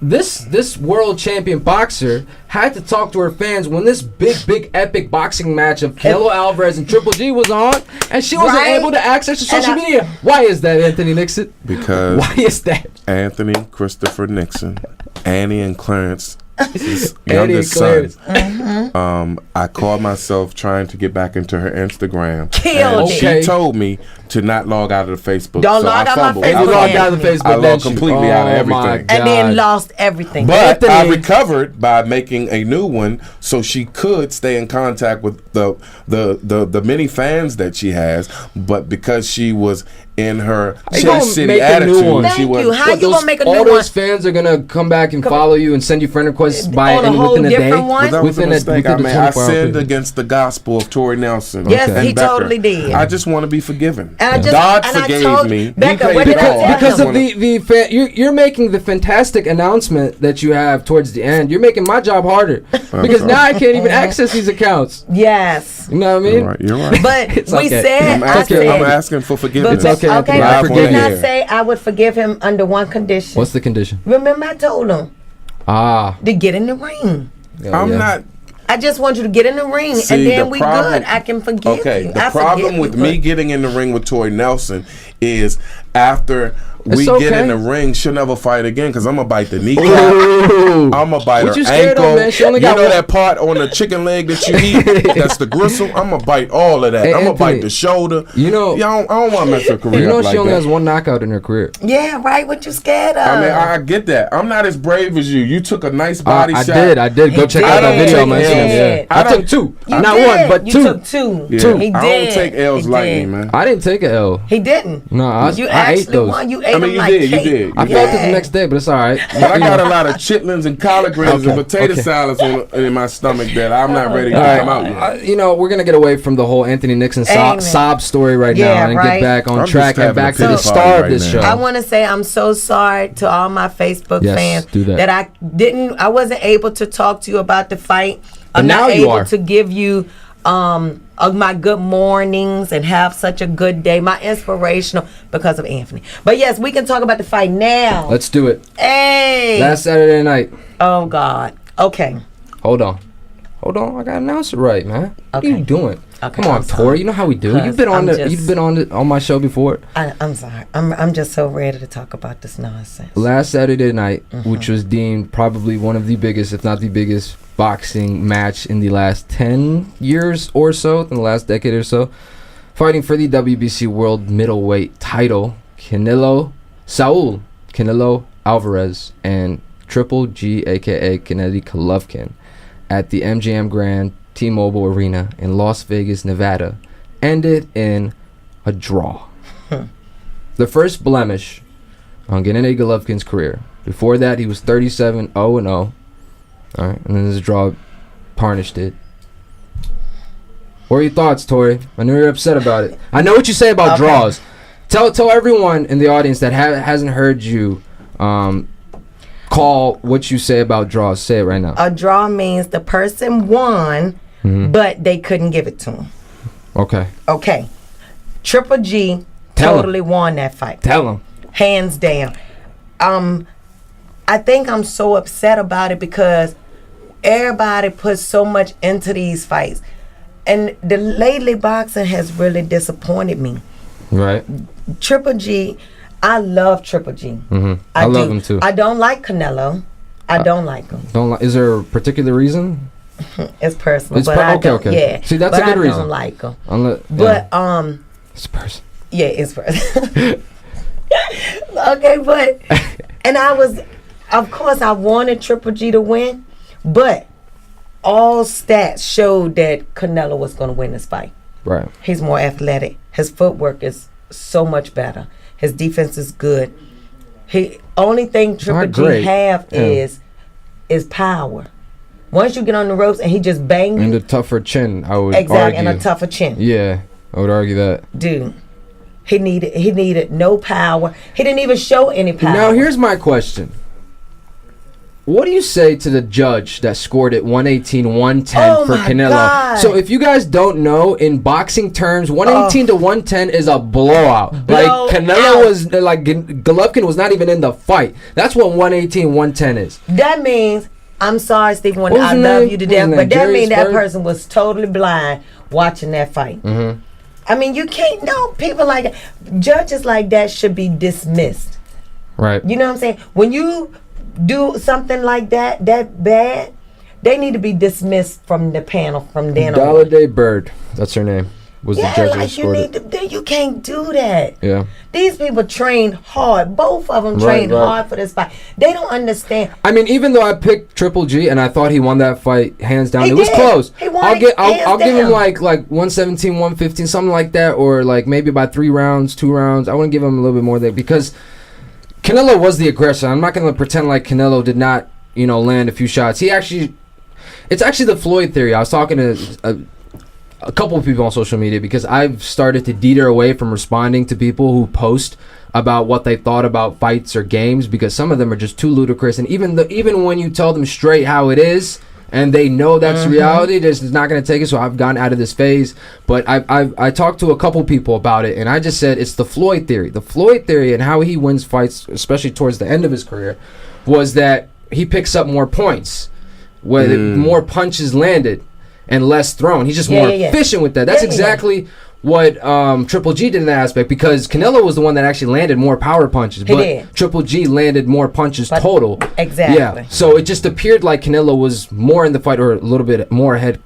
S2: this world champion boxer had to talk to her fans when this big epic boxing match of Canelo Alvarez and Triple G was on, and she wasn't able to access her social media. Why is that, Anthony Nixon?
S4: Because
S2: why is that?
S4: Anthony Christopher Nixon, Annie and Clarence, his youngest son. I caught myself trying to get back into her Instagram. She told me to not log out of the Facebook.
S3: Don't log out of my Facebook.
S4: I logged completely out of everything.
S3: And then lost everything.
S4: But I recovered by making a new one so she could stay in contact with the many fans that she has. But because she was in her city attitude,
S3: Thank you. How you gonna make a new one?
S2: All those fans are gonna come back and follow you and send you friend requests within a day.
S3: Well,
S4: that was a mistake I sinned against the gospel of Tori Nelson.
S3: Yes, he totally did.
S4: I just want to be forgiven.
S3: And
S4: God forgave me.
S3: Becca,
S2: because of the fan, you're making the fantastic announcement that you have towards the end. You're making my job harder because now I can't even access these accounts.
S3: Yes,
S2: you know what I mean.
S4: You're right.
S3: But we said
S4: I'm asking for forgiveness.
S2: It's okay.
S3: Okay, didn't I say I would forgive him under one condition?
S2: What's the condition?
S3: Remember I told him to get in the ring.
S4: I'm not.
S3: I just want you to get in the ring, and then we good. I can forgive you.
S4: The problem with me getting in the ring with Tori Nelson is after we get in the ring, she'll never fight again because I'm going to bite the kneecap. I'm going to bite her ankle. You know that part on the chicken leg that you eat? That's the gristle. I'm going to bite all of that. I'm going to bite the shoulder.
S2: You know,
S4: I don't want to mess her career up like
S2: she only has one knockout in her career.
S3: Yeah, right. What you scared of?
S4: I mean, I get that. I'm not as brave as you. You took a nice body shot.
S2: I did. Go check out that video on my Instagram. I took two. Not one, but two.
S3: You took two.
S4: Yeah.
S3: He did.
S4: I don't take L's lightly, man.
S2: I didn't take an L.
S3: He didn't.
S2: No, I ate those.
S3: You ate them like cake.
S4: You did.
S2: I felt it the next day, but it's all right.
S4: But I got a lot of chitlins and collard greens and potato salads in my stomach that I'm not ready to come out yet.
S2: We're going to get away from the whole Anthony Nixon sob story right now and get back on track and back to the star of this show.
S3: I want to say I'm so sorry to all my Facebook fans that I wasn't able to talk to you about the fight. I'm not able to give you my good mornings and have such a good day. My inspirational because of Anthony. But yes, we can talk about the fight now.
S2: Let's do it.
S3: Hey.
S2: Last Saturday night.
S3: Oh God. Okay.
S2: Hold on. I gotta announce it right, man. What are you doing?
S3: Okay,
S2: come on, Tori. You know how we do. You've been on my show before.
S3: I'm sorry. I'm just so ready to talk about this nonsense.
S2: Last Saturday night, which was deemed probably one of the biggest, if not the biggest, boxing match in the last 10 years or so, in the last decade or so, fighting for the WBC World Middleweight title, Canelo Alvarez and Triple G, aka Genady Golovkin, at the MGM Grand T-Mobile Arena in Las Vegas, Nevada, ended in a draw. The first blemish on Genady Golovkin's career. Before that, he was 37-0-0. All right, and then this draw tarnished it. What are your thoughts, Tori? I know you're upset about it. I know what you say about draws. Tell everyone in the audience that hasn't heard you call what you say about draws. Say it right now.
S3: A draw means the person won, but they couldn't give it to him. Okay. Triple G totally won that fight.
S2: Tell him.
S3: Hands down. I think I'm so upset about it because everybody puts so much into these fights. And the lately boxing has really disappointed me.
S2: Right.
S3: Triple G, I love Triple G.
S2: I love him too.
S3: I don't like Canelo. I don't like him.
S2: Is there a particular reason?
S3: It's personal. Okay. Yeah.
S2: See, that's a good reason.
S3: I don't like him.
S2: It's personal.
S3: Yeah, it's personal. Okay, but and of course, I wanted Triple G to win, but all stats showed that Canelo was going to win this fight.
S2: Right.
S3: He's more athletic. His footwork is so much better. His defense is good. Only thing Triple G have is power. Once you get on the ropes and he just bang you.
S2: And a tougher chin, I would argue.
S3: And a tougher chin.
S2: Yeah, I would argue that.
S3: Dude, he needed no power. He didn't even show any power.
S2: Now, here's my question. What do you say to the judge that scored it 118-110 for Canelo?
S3: God.
S2: So if you guys don't know, in boxing terms, 118 to 110 is a blowout. Canelo was Golovkin was not even in the fight. That's what 118-110 is.
S3: That means, I'm sorry, Stephen, I love you to death, but that means that person was totally blind watching that fight. I mean, you can't know people like that. Judges like that should be dismissed.
S2: Right.
S3: You know what I'm saying? When you do something like that bad, they need to be dismissed from the panel from then on.
S2: Dollar Bird, that's her name, was the judge who scored it.
S3: You can't do that.
S2: Yeah.
S3: These people trained hard. Both of them trained hard for this fight. They don't understand.
S2: I mean, even though I picked Triple G and I thought he won that fight hands down, it was close. I'll give him like 117, 115, something like that, or like maybe by 2 rounds. I want to give him a little bit more there because Canelo was the aggressor. I'm not going to pretend like Canelo did not, land a few shots. It's actually the Floyd theory. I was talking to a couple of people on social media because I've started to deter away from responding to people who post about what they thought about fights or games because some of them are just too ludicrous. And even when you tell them straight how it is, and they know that's reality, they're just not going to take it. So I've gone out of this phase. But I talked to a couple people about it, and I just said it's the Floyd theory. The Floyd theory and how he wins fights, especially towards the end of his career, was that he picks up more points, where more punches landed and less thrown. He's just more efficient with that. That's exactly what Triple G did in that aspect because Canelo was the one that actually landed more power punches, but Triple G landed more punches total.
S3: Exactly.
S2: Yeah. So it just appeared like Canelo was more in the fight or a little bit more ahead,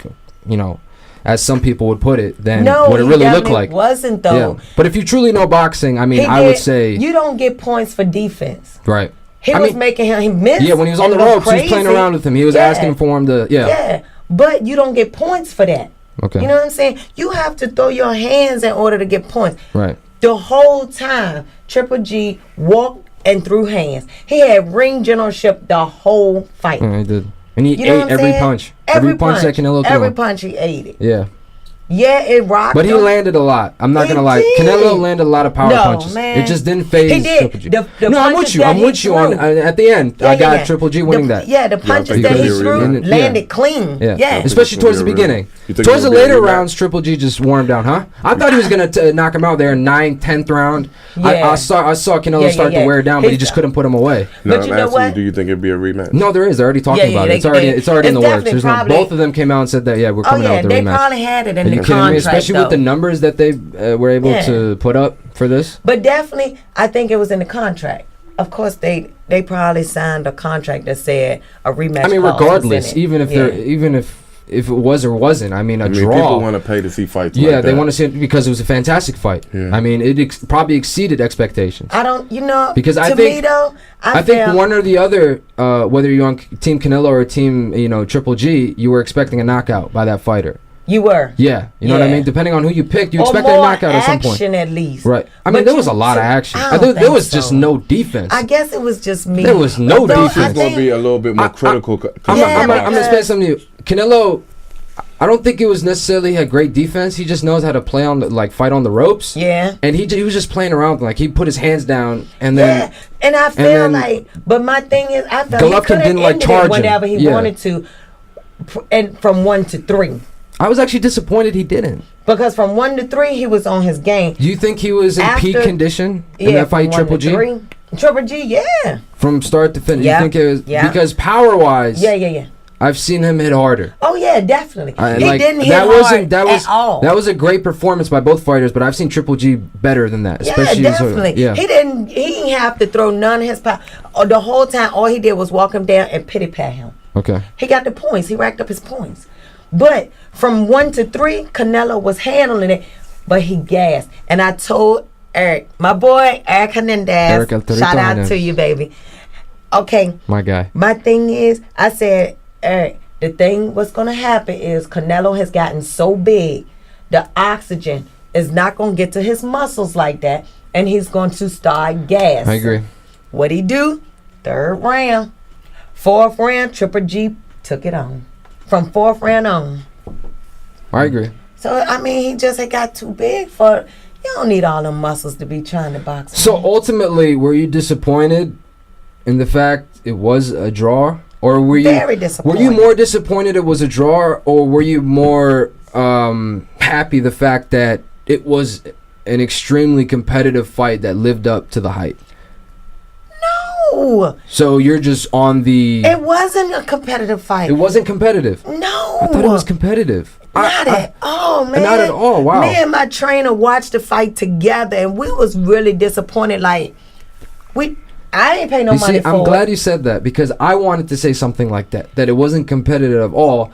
S2: as some people would put it, than what it really looked like.
S3: Wasn't though.
S2: Yeah. But if you truly know boxing, I mean, I would say
S3: you don't get points for defense.
S2: Right.
S3: He was making him. He missed.
S2: Yeah, when he was on the ropes, he was playing around with him. He was asking for him to.
S3: Yeah. But you don't get points for that.
S2: Okay.
S3: You know what I'm saying? You have to throw your hands in order to get points.
S2: Right.
S3: The whole time, Triple G walked and threw hands. He had ring generalship the whole fight.
S2: Yeah, he did. And he ate every punch. Every punch that Canelo threw.
S3: Every punch he ate it.
S2: Yeah.
S3: Yeah, it rocked.
S2: But he landed a lot. I'm not gonna lie. Canelo landed a lot of power punches.
S3: Man.
S2: It just didn't phase Triple G. I'm with you. On at the end. I got Triple G winning that.
S3: Yeah, the punches that he threw landed clean.
S2: Yeah. Especially towards the beginning. Towards the later rounds, Triple G just wore him down, huh? I thought he was gonna knock him out there in 9th, 10th round. I saw Canelo start to wear down, but he just couldn't put him away.
S4: But you know what? Do you think it'd be a rematch?
S2: No, there is. They're already talking about it. It's already in the works. Both of them came out and said that we're coming out with a rematch.
S3: They probably had it in the contract.
S2: Especially with the numbers that they were able to put up for this.
S3: But definitely, I think it was in the contract. Of course, they probably signed a contract that said a rematch.
S2: I mean, regardless, even if it was or wasn't, I mean, draw.
S4: People want to pay to see fights.
S2: Yeah, like they want to see it because it was a fantastic fight. Yeah. I mean, it probably exceeded expectations.
S3: I don't,
S2: because I think one or the other, whether you're on Team Canelo or Team, Triple G, you were expecting a knockout by that fighter.
S3: You were.
S2: Yeah. You know what I mean? Depending on who you picked, you expected a knockout at some point.
S3: Action at least.
S2: Right. I mean, there was a lot of action. There was just no defense.
S3: I guess it was just me.
S2: There was no defense.
S4: It's going to be a little bit more critical.
S2: I'm going to say something to you. Canelo, I don't think it was necessarily a great defense. He just knows how to play on the, fight on the ropes.
S3: Yeah.
S2: And he was just playing around. He put his hands down and then.
S3: Yeah. And I feel but my thing is, I felt
S2: Golovkin didn't charge him
S3: whenever he wanted to, and from 1 to 3.
S2: I was actually disappointed he didn't.
S3: Because from 1 to 3, he was on his game.
S2: Do you think he was in peak condition in that fight, Triple G?
S3: Triple G, yeah.
S2: From start to finish. You think it was because power-wise?
S3: Yeah.
S2: I've seen him hit harder.
S3: Oh yeah, definitely. He
S2: Like,
S3: didn't hit
S2: that
S3: hard
S2: wasn't that was
S3: at all.
S2: that was a great performance by both fighters, but I've seen Triple G better than that.
S3: Yeah,
S2: Especially
S3: definitely.
S2: yeah.
S3: He didn't have to throw none of his power. The whole time, all he did was walk him down and pity pat him.
S2: Okay.
S3: He got the points. He racked up his points. But from 1 to 3, Canelo was handling it, but he gassed. And I told Eric, my boy, Eric Hernandez, shout out to you, baby. Okay.
S2: My guy.
S3: My thing is, I said, Eric, the thing what's going to happen is Canelo has gotten so big, the oxygen is not going to get to his muscles like that, and he's going to start gas.
S2: I agree.
S3: What'd he do? 3rd round. 4th round, Triple G took it on. From 4th round on.
S2: I agree.
S3: So, I mean, he just had got too big for... You don't need all them muscles to be trying to box.
S2: So ultimately, were you disappointed in the fact it was a draw, or were you
S3: Very disappointed.
S2: Were you more disappointed it was a draw, or were you more happy the fact that it was an extremely competitive fight that lived up to the hype?
S3: No.
S2: So you're just on the...
S3: It wasn't a competitive fight.
S2: It wasn't competitive.
S3: No.
S2: I thought it was competitive.
S3: Not at all, man.
S2: Not at all. Wow.
S3: Me and my trainer watched the fight together, and we was really disappointed. Like, I ain't pay no money for it.
S2: I'm glad you said that, because I wanted to say something like that it wasn't competitive at all.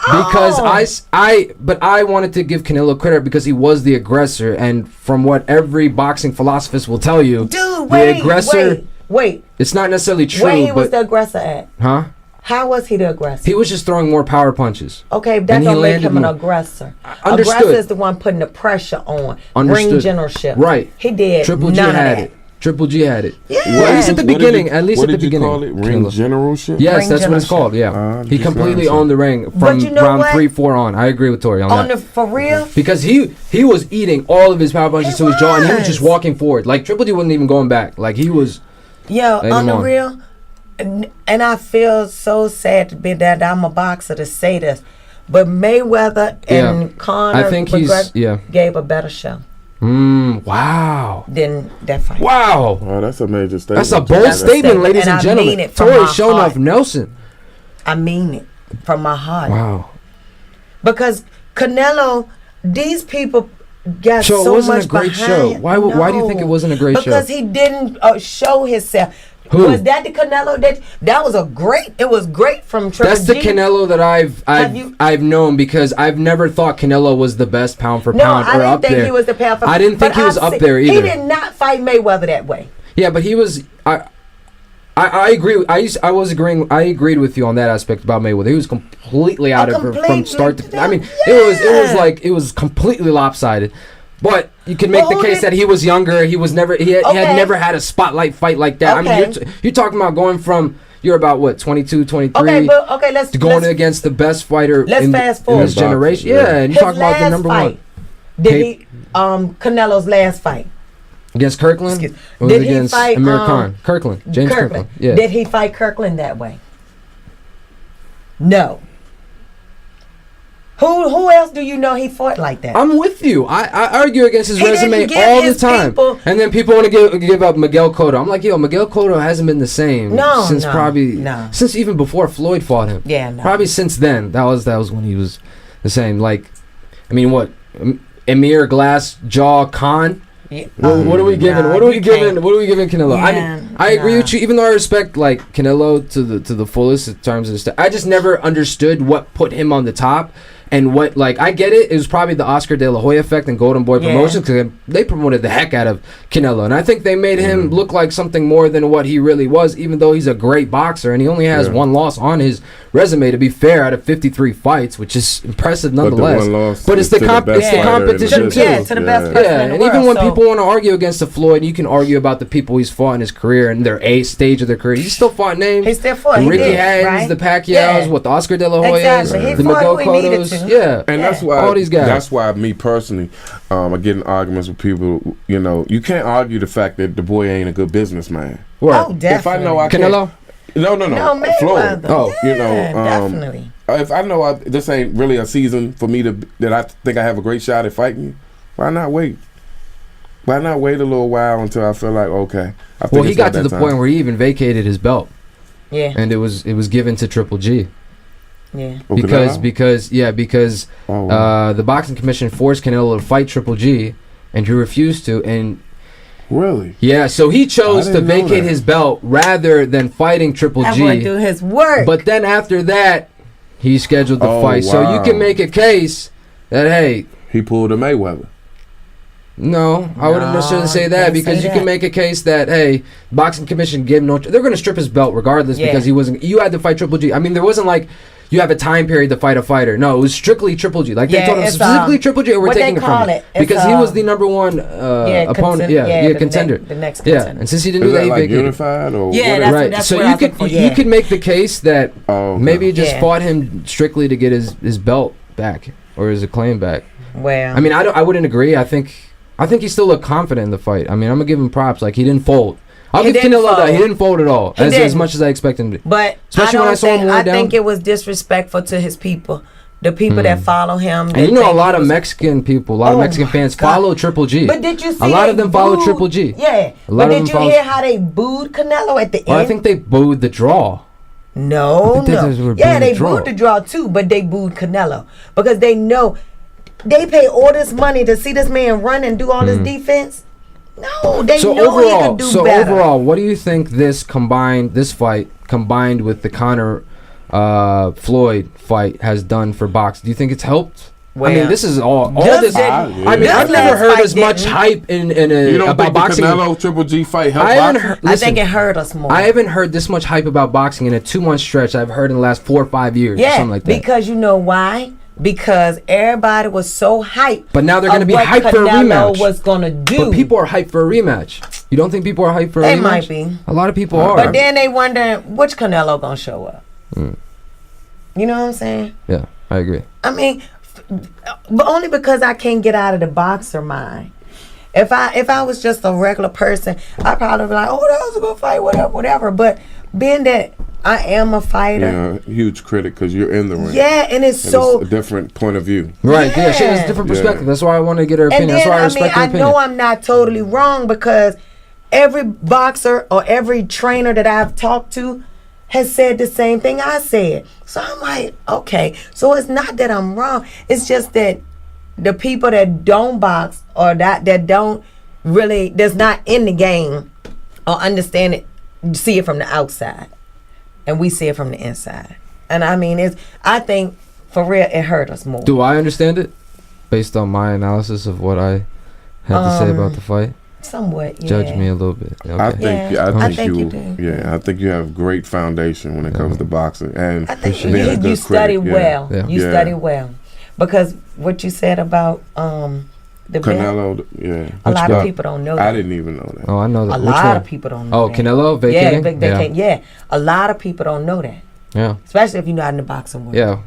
S2: Because I wanted to give Canelo credit because he was the aggressor, and from what every boxing philosophist will tell you, the aggressor.
S3: Wait.
S2: It's not necessarily true.
S3: Where he was the aggressor at?
S2: Huh?
S3: How was he the aggressor?
S2: He was just throwing more power punches.
S3: Okay, that don't make him an aggressor.
S2: Understood.
S3: Aggressor is the one putting the pressure on.
S2: Understood.
S3: Ring generalship.
S2: Right.
S3: He did.
S2: Triple G had it. Triple G had it.
S3: Yeah.
S2: Well, at least at the beginning. At least at the beginning.
S4: What did you call it? Ring generalship?
S2: Yes,
S3: Ring
S2: that's what it's
S3: generalship.
S2: called. Yeah. He completely owned the ring from
S3: But you know
S2: round
S3: what?
S2: 3-4 on. I agree with Tori on that.
S3: For real?
S2: Because he was eating all of his power punches to his jaw, and he was just walking forward. Like, Triple G wasn't even going back. Like, he was...
S3: Yo,
S2: laying
S3: on
S2: him
S3: the real, and I feel so sad to be that I'm a boxer to say this, but Mayweather and Conor
S2: I think
S3: gave a better show.
S2: Wow.
S3: Than that fight.
S2: Wow.
S4: Oh, that's a major statement.
S2: That's a bold statement, ladies and
S3: I
S2: gentlemen.
S3: mean it from
S2: Tori
S3: my
S2: Sho-Nuff
S3: heart.
S2: Nelson.
S3: I mean it from my heart.
S2: Wow.
S3: Because Canelo, these people got
S2: So it
S3: so
S2: wasn't
S3: much
S2: a great
S3: behind
S2: show.
S3: him.
S2: Why do you think it wasn't a great show?
S3: Because he didn't show himself.
S2: Who?
S3: Was that the Canelo that was it was great from Triple
S2: That's the
S3: G?
S2: Canelo that I've known, because I've never thought Canelo was the best pound for
S3: No,
S2: pound
S3: I
S2: or
S3: didn't
S2: up
S3: think
S2: there.
S3: he was the pound for
S2: I didn't think he was up there either.
S3: He did not fight Mayweather that way.
S2: Yeah, but he was. I agree. I agreed with you on that aspect about Mayweather. He was completely out of it from start to. I mean, it was completely lopsided. But you can make the case that he was younger. He was never. He had never had a spotlight fight like that.
S3: Okay.
S2: I mean, you're talking about going from. You're about what, 22, 23?
S3: Let's
S2: going against the best fighter in
S3: fast forward.
S2: this generation. Yeah, and you talk about the number one.
S3: Did he Canelo's last fight
S2: against Kirkland? Or was
S3: did
S2: it
S3: he
S2: against
S3: fight
S2: Amir Khan? Kirkland, James Kirkland. Yeah.
S3: Did he fight Kirkland that way? No. Who else do you know he fought like that?
S2: I'm with you. I argue against his resume
S3: didn't give
S2: all the
S3: his
S2: time.
S3: people-
S2: And then people want to give up Miguel Cotto. I'm like, yo, Miguel Cotto hasn't been the same since even before Floyd fought him.
S3: Yeah, no.
S2: Probably since then. That was when he was the same. Like, I mean, what? Emir Glass Jaw Khan?
S3: Yeah.
S2: What are we giving? What are we giving Canelo?
S3: Yeah,
S2: I agree with you. Even though I respect like Canelo to the fullest in terms of the stuff, I just never understood what put him on the top. And what, like, I get it. It was probably the Oscar De La Hoya effect and Golden Boy Promotions, because they promoted the heck out of Canelo. And I think they made him look like something more than what he really was, even though he's a great boxer. And he only has one loss on his resume, to be fair, out of 53 fights, which is impressive nonetheless. But it's the competition, too.
S3: Yeah, to the best person in the
S2: and
S3: world,
S2: even when people want to argue against the Floyd, you can argue about the people he's fought in his career and their stage of their career. He still fought names.
S3: He still fought.
S2: Ricky Hatton's, the Pacquiao's, the Oscar De La Hoyas,
S3: Exactly.
S2: the Miguel Cotto's. Yeah.
S4: And that's why
S2: all these guys.
S4: That's why me personally, I get in arguments with people. You know, you can't argue the fact that the boy ain't a good businessman.
S3: Oh, definitely.
S4: If I know I
S2: Canelo?
S4: No, Floyd.
S3: Oh,
S4: you know,
S3: definitely.
S4: If I know this ain't really a season for me that I think I have a great shot at fighting you, why not wait? Why not wait a little while until I feel like okay? I think
S2: he got to the point where he even vacated his belt.
S3: Yeah.
S2: And it was given to Triple G.
S3: Yeah.
S2: Because
S4: Oh, wow.
S2: the boxing commission forced Canelo to fight Triple G, and he refused to. And
S4: Really?
S2: yeah, so he chose
S4: I
S2: to
S4: didn't know
S2: vacate
S4: that.
S2: his belt rather than fighting Triple
S3: That
S2: G.
S3: boy do his work.
S2: But then after that, he scheduled the
S4: Oh,
S2: fight. So you
S4: wow.
S2: can make a case that, hey,
S4: He pulled a Mayweather.
S2: no, I wouldn't
S3: No,
S2: necessarily say
S3: you
S2: that,
S3: can't
S2: because
S3: say
S2: you
S3: that.
S2: can make a case that, hey, boxing commission gave no. They're going to strip his belt regardless
S3: Yeah.
S2: because he wasn't. You had to fight Triple G. I mean, there wasn't like you have a time period to fight a fighter. No, it was strictly Triple G. Like they
S3: Yeah,
S2: told him
S3: it's,
S2: specifically Triple G, or we're
S3: what they
S2: taking it
S3: call
S2: from you
S3: it, it's,
S2: because he was the number one opponent.
S3: the
S2: Contender.
S3: The next
S2: Yeah,
S3: contender.
S2: and since he didn't
S4: Is
S2: do that,
S4: that
S2: he
S4: like
S2: vacated.
S4: unified or
S3: Yeah,
S4: whatever?
S2: Right,
S3: that's
S2: so
S3: what I
S2: you
S3: was
S2: could
S3: looking for,
S2: you
S3: yeah.
S2: could make the case that
S4: Oh, okay.
S2: maybe he just
S3: Yeah.
S2: fought him strictly to get his belt back or his acclaim back.
S3: Well,
S2: I mean, I wouldn't agree. I think he still looked confident in the fight. I mean, I'm gonna give him props. Like he didn't fold. I'll
S3: He
S2: give
S3: didn't
S2: Canelo that. He
S3: fold.
S2: didn't fold at all,
S3: He
S2: as
S3: didn't.
S2: much as I expected him to.
S3: but
S2: Especially when I saw him
S3: I
S2: wear
S3: think
S2: down.
S3: it was disrespectful to his people, the people that follow him.
S2: And
S3: they
S2: you know, a
S3: think
S2: lot
S3: he
S2: of
S3: was-
S2: Mexican people, a lot of
S3: Oh
S2: Mexican
S3: my
S2: fans
S3: God.
S2: follow Triple G.
S3: But did you see
S2: a lot
S3: they
S2: of them follow
S3: booed-
S2: Triple G?
S3: Yeah,
S2: A lot
S3: but
S2: of
S3: did
S2: them
S3: you
S2: follow-
S3: hear how they booed Canelo at the
S2: Well,
S3: end?
S2: I think they booed the draw.
S3: No,
S2: I think
S3: no.
S2: they were
S3: Yeah,
S2: booing
S3: they
S2: the draw.
S3: booed the draw too, but they booed Canelo because they know they pay all this money to see this man run and do all this defense. No, they
S2: So
S3: know he
S2: overall,
S3: could do better.
S2: what do you think this fight combined with the Conor Floyd fight has done for boxing? Do you think it's helped? I mean,
S3: Well,
S2: this is all
S3: just
S2: this.
S3: that-
S2: I mean,
S3: this
S2: I've never
S3: last
S2: heard
S3: fight
S2: as much
S3: didn't-
S2: hype in
S4: You don't
S2: about
S4: think the
S2: boxing.
S4: Canelo Triple G fight helped
S2: I haven't
S4: boxing?
S2: heard.
S3: I
S2: Listen,
S3: think it hurt us more.
S2: I haven't heard this much hype about boxing in a 2-month stretch. I've heard in the last 4 or 5 years, or
S3: yeah,
S2: something like that.
S3: because you know why? Because everybody was so hyped.
S2: But now they're going to
S3: of
S2: be
S3: what
S2: hyped for a
S3: Canelo
S2: rematch.
S3: was gonna do.
S2: But people are hyped for a rematch. You don't think people are hyped for a
S3: They
S2: rematch?
S3: might be.
S2: A lot of people are.
S3: But then they wondering which Canelo gonna show up. You know what I'm saying?
S2: Yeah, I agree.
S3: I mean, but only because I can't get out of the boxer mind. If I was just a regular person, I'd probably be like, oh, that was a good fight, whatever. But being that I am a fighter,
S4: Yeah, huge critic because you're in the ring.
S3: yeah, and it's
S4: And
S3: so.
S4: it's a different point of view.
S2: Right, yeah, she has a
S3: Yeah.
S2: different
S4: Yeah.
S2: perspective. That's why I want to get her
S3: And
S2: opinion. That's
S3: then
S2: why I
S3: I
S2: respect
S3: mean,
S2: her
S3: I
S2: opinion.
S3: know I'm not totally wrong because every boxer or every trainer that I've talked to has said the same thing I said. So I'm like, okay. So it's not that I'm wrong. It's just that the people that don't box or that don't really, that's not in the game or understand it, see it from the outside. And we see it from the inside. And I mean, I think for real, it hurt us more.
S2: Do I understand it based on my analysis of what I had to say about the fight?
S3: Somewhat, yeah.
S2: Judge me a little bit. Okay.
S4: I think
S3: you do.
S4: Yeah, I think you have great foundation when it comes to boxing, and
S3: I think
S4: being a good
S3: you study
S4: critic,
S3: well.
S2: Yeah.
S3: You
S4: Yeah.
S3: study well. Because what you said about the belt,
S4: Canelo, yeah.
S3: a lot
S2: belt?
S3: of people don't know
S4: I
S3: that.
S4: didn't even know that.
S2: Oh, I know that.
S3: A
S2: Which
S3: lot
S2: one?
S3: of people don't know
S2: Oh,
S3: that.
S2: Canelo vacating?
S3: Yeah, a lot of people don't know that.
S2: Yeah.
S3: Especially if you're not in the boxing world.
S2: Yeah.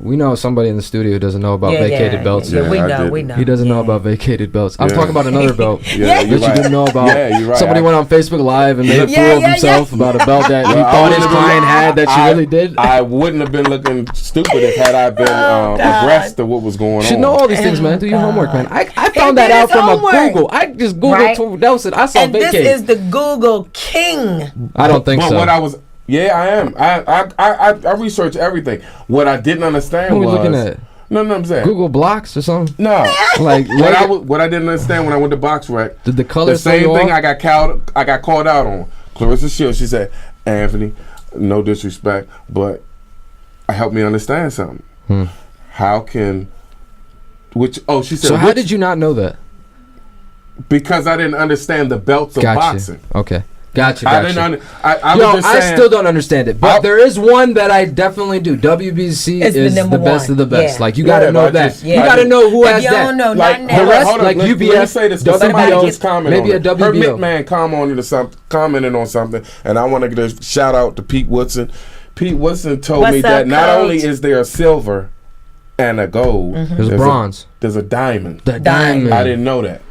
S2: We know somebody in the studio who doesn't know about vacated belts.
S3: Yeah, we
S4: I
S3: know,
S4: did.
S3: we know.
S2: He doesn't know
S3: Yeah.
S2: about vacated belts. I'm
S4: Yeah.
S2: talking about another belt.
S4: Yeah,
S2: that
S4: you're
S2: you
S4: right.
S2: didn't know about.
S4: Yeah, you're right.
S2: Somebody went on Facebook Live and made a fool
S3: Yeah,
S2: of
S3: yeah,
S2: himself
S3: yeah.
S2: about a belt that he
S4: Well, I
S2: thought his
S4: wouldn't have
S2: client
S4: been-
S2: had that she really did.
S4: I wouldn't have been looking stupid if had I been
S3: God.
S4: abreast of what was going
S2: You should
S4: on.
S2: know all these things, man. Do your
S3: God.
S2: homework, man. I found
S3: He
S2: that
S3: did
S2: out
S3: his
S2: from a
S3: homework.
S2: Google. I just Googled
S3: Right.
S2: Tori Nelson. I saw
S3: And
S2: vacated.
S3: this is the Google king.
S2: I don't think
S4: But
S2: so.
S4: what I was, yeah, I am. I researched everything. What I didn't understand
S2: What are we
S4: was
S2: looking at?
S4: No, I'm saying
S2: Google Blocks or something?
S4: no.
S2: Like,
S4: What I didn't understand when I went to Box Rec,
S2: did the color
S4: the
S2: throw
S4: same
S2: you
S4: thing
S2: off?
S4: I got called out on. Claressa Shields, she said, Anthony, no disrespect, but help me understand something. How can she said,
S2: So how did you not know that?
S4: because I didn't understand the belts of boxing.
S2: Okay. Gotcha.
S4: I didn't. I
S2: Yo,
S4: was just
S2: I
S4: saying.
S2: still don't understand it, but there is one that I definitely do. WBC
S3: It's the
S2: is the
S3: number
S2: best
S3: one.
S2: of the best.
S3: Yeah.
S2: Like you gotta
S4: Yeah,
S2: know
S4: but I
S2: that.
S4: just-
S2: You
S3: yeah.
S2: gotta know who
S3: If
S2: has
S3: you
S2: that.
S3: don't know,
S4: Like
S3: not
S2: the
S3: now.
S2: rest,
S4: hold on,
S2: like
S4: let me
S2: UBS,
S4: say this. 'cause
S2: WBO,
S4: somebody just commented
S2: maybe
S4: on
S2: a
S4: it. Her
S2: WBO.
S4: McMahon commented on something, and I want to give a shout out to Pete Woodson. Pete Woodson told
S3: What's
S4: me
S3: up,
S4: that not
S3: Coach?
S4: only is there a silver and a gold,
S2: There's bronze.
S4: there's a diamond.
S2: The diamond.
S4: I didn't know that.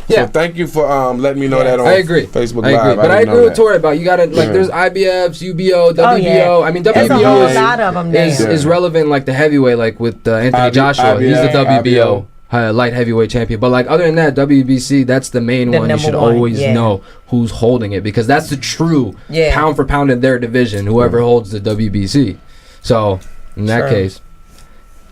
S2: Yeah.
S4: So thank you for letting me know that on
S2: I agree.
S4: Facebook
S2: I
S4: Live.
S2: agree. But I
S4: didn't
S2: agree
S4: know
S2: with
S4: that.
S2: Tori about you gotta like
S4: Yeah.
S2: there's IBFs, UBO, WBO.
S3: Oh, yeah.
S2: I mean
S3: There's a whole
S2: WBO
S3: lot of them
S2: is
S3: now.
S2: is relevant like the heavyweight like with Anthony Joshua. He's the WBO. Light heavyweight champion, but like other than that, WBC that's the main
S3: The
S2: one. You
S3: number
S2: should
S3: one,
S2: always
S3: yeah.
S2: know who's holding it because that's the true
S3: Yeah.
S2: pound for pound in their division. Whoever holds the WBC, so in that
S3: True.
S2: case.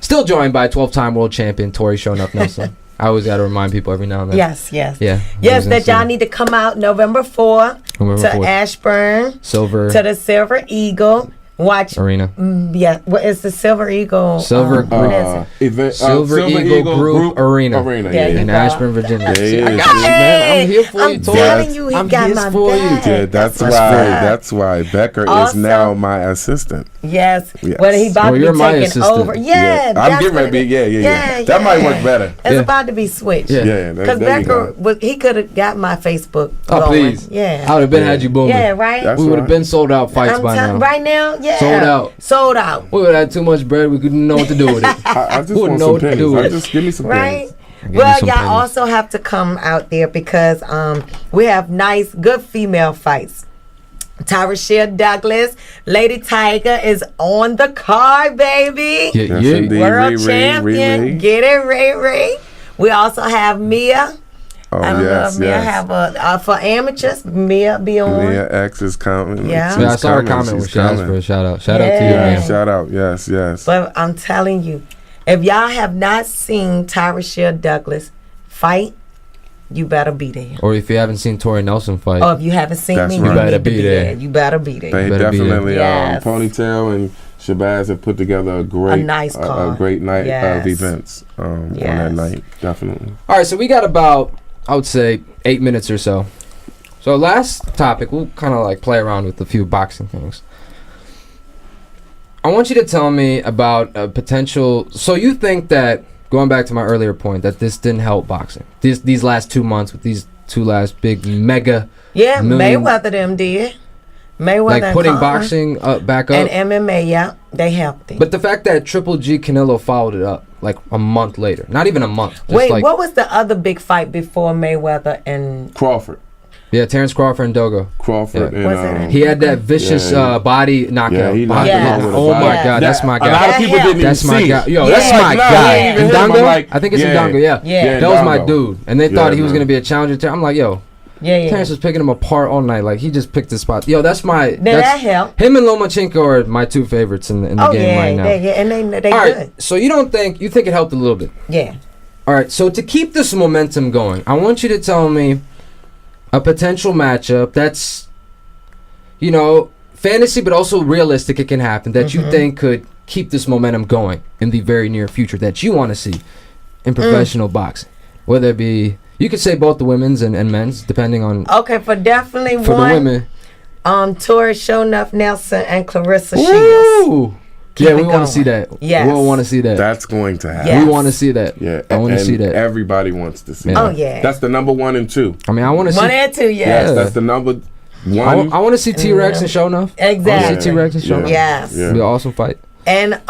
S2: Still joined by 12-time world champion Tori Sho-Nuff Nelson. I always got to remind people every now and then.
S3: Yes.
S2: Yeah.
S3: Yes, that y'all need to come out November 4th
S2: November
S3: to
S2: 4th.
S3: Ashburn
S2: Silver
S3: to the Silver Eagle. Watch.
S2: Arena.
S3: Yeah, what is the Silver Eagle?
S2: Silver
S3: what is it?
S4: Event,
S2: Silver Eagle Group Arena.
S3: There you
S2: in
S3: go.
S2: Ashburn, Virginia.
S4: There he
S2: I
S4: is.
S2: got you, man. I'm here for
S3: I'm
S2: you, Tori.
S3: telling you, he
S2: I'm
S3: got
S2: here
S3: my
S2: for you.
S3: back.
S4: Yeah, that's
S3: what's
S4: why.
S3: up.
S4: That's why Becker is
S3: Also-
S4: now my assistant.
S3: Yes.
S4: Yes.
S3: Well, he about
S2: Well,
S3: to
S2: you're
S3: be
S2: my
S3: taking
S2: assistant.
S3: over. Yeah,
S4: I'm
S3: that's
S4: getting ready
S3: what
S4: to be.
S3: it-
S4: Yeah. That might work better.
S3: It's
S2: Yeah.
S3: about to be switched.
S2: Yeah.
S4: Yeah,
S3: Because
S4: there you
S3: Becker,
S4: go.
S3: he could have got my Facebook
S2: Oh,
S3: going.
S2: please.
S3: Yeah.
S2: I would have been had you booming.
S3: Yeah, right?
S4: That's
S2: We would have
S4: right.
S2: been sold out fights
S3: I'm
S2: by now.
S3: Right now, yeah.
S2: Sold out.
S3: Sold out.
S2: We would have had too much bread. We couldn't know what to do with it.
S4: I just
S2: Wouldn't
S4: want
S2: know
S4: some
S2: what to do
S4: pennies.
S2: with
S4: I
S2: it.
S4: just give me some
S3: Right?
S4: pennies.
S3: Well,
S2: some
S3: y'all
S2: pennies.
S3: also have to come out there because we have nice, good female fights. Tyra Douglas, Lady Tiger is on the card, baby.
S2: Yeah,
S4: Yes,
S2: yeah.
S4: indeed.
S3: World
S4: Riri,
S3: champion.
S4: Riri.
S3: Get it, Riri. We also have Mia.
S4: Oh,
S3: I don't know
S4: yes,
S3: if Mia
S4: yes.
S3: have for amateurs. Mia be on.
S4: Mia X is coming.
S3: Yeah.
S4: She's
S2: Yeah, I saw her
S4: coming.
S2: comment when
S4: She's
S2: she asked
S4: coming.
S2: for a shout out. Shout out to you,
S3: Yeah.
S2: man.
S4: Shout out. Yes, yes.
S3: But I'm telling you, if y'all have not seen Tyra Douglas fight, you better be there.
S2: Or if you haven't seen Tori Nelson fight,
S3: Oh, if you haven't seen
S4: That's
S3: me,
S4: right.
S3: you
S2: You better
S3: need to
S2: be
S3: be
S2: there.
S3: there. You better be there.
S4: They
S2: better be there.
S4: definitely
S3: Yes.
S4: Ponytail and Shabazz have put together a great,
S3: nice
S4: a
S3: card.
S4: great night
S3: Yes.
S4: of events on that
S3: Yes.
S4: night. Definitely.
S2: all right, so we got about, I would say, 8 minutes or so. So last topic, we'll kind of like play around with a few boxing things. I want you to tell me about a potential. So you think that, going back to my earlier point, that this didn't help boxing? These last 2 months with these two last big mega,
S3: Yeah,
S2: million-
S3: Mayweather them did. Mayweather
S2: like
S3: and
S2: putting
S3: Conor
S2: boxing back up.
S3: and MMA, yeah, they helped it.
S2: But the fact that Triple G Canelo followed it up like a month later, not even a month. Just
S3: Wait,
S2: like,
S3: what was the other big fight before Mayweather and
S4: Crawford.
S2: Yeah, Terrence Crawford and Dogo.
S4: Crawford.
S2: Yeah.
S4: And,
S3: Was it?
S2: He had that vicious
S4: Yeah,
S2: body knockout.
S4: Yeah, he knocked
S2: Body
S3: him out
S2: knockout.
S3: with a
S2: Oh my
S3: body.
S2: God, that's my
S4: A lot
S2: guy.
S4: of people didn't even
S2: That's my
S4: see
S2: guy.
S4: it.
S2: Yo,
S3: Yeah.
S2: that's my
S3: Like, no,
S2: guy.
S3: he didn't
S4: even hit him. I'm
S2: Ndongo?
S4: like,
S2: I think it's
S4: yeah.
S2: Ndongo, yeah.
S3: Yeah.
S2: That was my
S4: Ndongo.
S2: dude. And they thought he was
S4: man.
S2: going to be a challenger. I'm like, yo,
S3: yeah.
S2: Terrence was picking him apart all night. Like, he just picked his spot. Yo, that's my...
S3: Then that helped.
S2: Him and Lomachenko are my two favorites in the
S3: Oh
S2: game
S3: yeah,
S2: right now.
S3: and they
S2: All
S3: good.
S2: right, so you think it helped a little bit.
S3: Yeah.
S2: All right, so to keep this momentum going, I want you to tell me a potential matchup that's, you know, fantasy but also realistic. It can happen that you think could keep this momentum going in the very near future that you want to see in professional boxing. Whether it be, you could say both the women's and men's, depending on
S3: Okay, for definitely
S2: for
S3: one.
S2: the women.
S3: Tori Sho-Nuff Nelson and Claressa Shields.
S2: Ooh.
S3: Keep
S2: Yeah,
S3: it
S2: we want
S3: going.
S2: to see that.
S3: Yes.
S2: We want to see that.
S4: That's going to happen.
S3: Yeah.
S2: We want to see that.
S4: Yeah,
S2: I want to
S4: and
S2: see that.
S4: Everybody wants to see.
S2: Yeah.
S3: Oh
S4: that.
S3: yeah.
S4: That's the number 1 and 2.
S2: I mean, I want to see.
S3: One and two,
S4: Yes,
S3: yes.
S4: that's the number 1.
S2: I want to see T-Rex and Show-Nuff. I want to
S3: Exactly.
S2: see T-Rex and Show-Nuff.
S3: Yes.
S4: Yeah.
S2: It'll be an awesome fight.
S3: And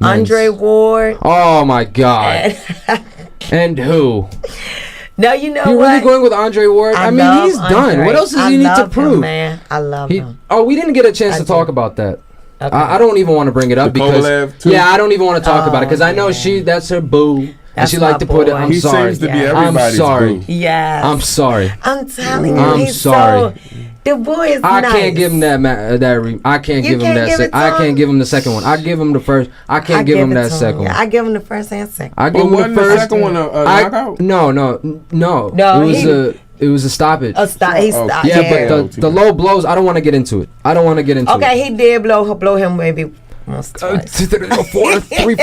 S3: Andre Ward.
S2: Oh my God. And who?
S3: No, you know
S2: You're
S3: what?
S2: really going with Andre Ward? I mean,
S3: love
S2: he's done.
S3: Andre.
S2: What else does
S3: I
S2: he need to
S3: love him,
S2: prove?
S3: man. I love him.
S2: Oh, we didn't get a chance
S3: I
S2: to
S3: do.
S2: talk about that.
S3: Okay.
S2: I don't even want to bring it up
S4: The
S2: because
S4: Kovalev, too?
S2: yeah, I don't even want to talk about it because I know
S3: yeah.
S2: that's her boo, and
S3: That's
S2: she
S3: my
S2: like to put it.
S3: boy.
S2: I'm
S4: He
S2: sorry.
S4: seems to be
S3: Yeah.
S2: I'm
S4: everybody's
S2: sorry.
S4: boo.
S3: Yes.
S2: I'm sorry.
S3: I'm telling you,
S2: I'm
S3: he's
S2: sorry.
S3: so. The boy is
S2: I
S3: nice.
S2: can't give him that. I can't
S3: You
S2: give him
S3: can't
S2: that.
S3: give it to
S2: I
S3: him?
S2: can't give him the second one. I give him the first. I can't give him
S3: it
S2: that
S3: to
S2: second
S3: Yeah,
S2: one.
S3: I give him the first and second.
S2: I give
S4: But
S2: him the
S4: wasn't the
S2: first.
S4: second one a knockout?
S2: No.
S3: No,
S2: It was a stoppage.
S3: A stop. He
S4: Oh,
S3: stopped.
S2: Yeah,
S3: Yeah,
S2: but the low blows, I don't want to get into it. it.
S3: okay, he did blow him maybe once, twice.
S2: 3, 4,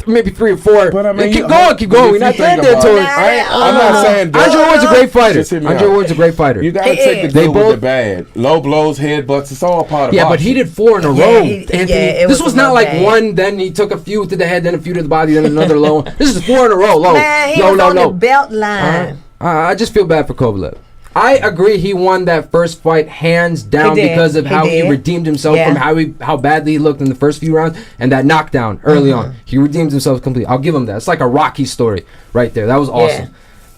S2: maybe 3 or 4.
S4: But I mean,
S2: keep going. We're not done there, Tori.
S4: I'm not saying
S2: Andre Ward's a great fighter.
S4: Just hear me
S2: Andre
S4: out.
S2: Ward's a great fighter.
S4: You gotta
S3: He
S4: take the
S3: is.
S4: good
S2: They
S4: with
S2: both-
S4: the bad. Low blows, headbutts, it's all part of
S2: Yeah,
S4: boxing.
S2: but he did 4 in a
S3: Yeah,
S2: row.
S3: he-
S2: Anthony.
S3: yeah, it
S2: This
S3: was
S2: was
S3: a
S2: not
S3: little
S2: like
S3: bad.
S2: one, then he took a few to the head, then a few to the body, then another low one. This is 4 in a row. Low.
S3: Man, he
S2: low,
S3: was
S2: low,
S3: on
S2: low.
S3: the belt line.
S2: I just feel bad for Kovalev. I agree he won that first fight hands down
S3: He did.
S2: because of
S3: He
S2: how he
S3: did.
S2: redeemed himself
S3: Yeah.
S2: from how badly he looked in the first few rounds and that knockdown early on. He redeemed himself completely. I'll give him that. It's like a Rocky story right there. That was awesome.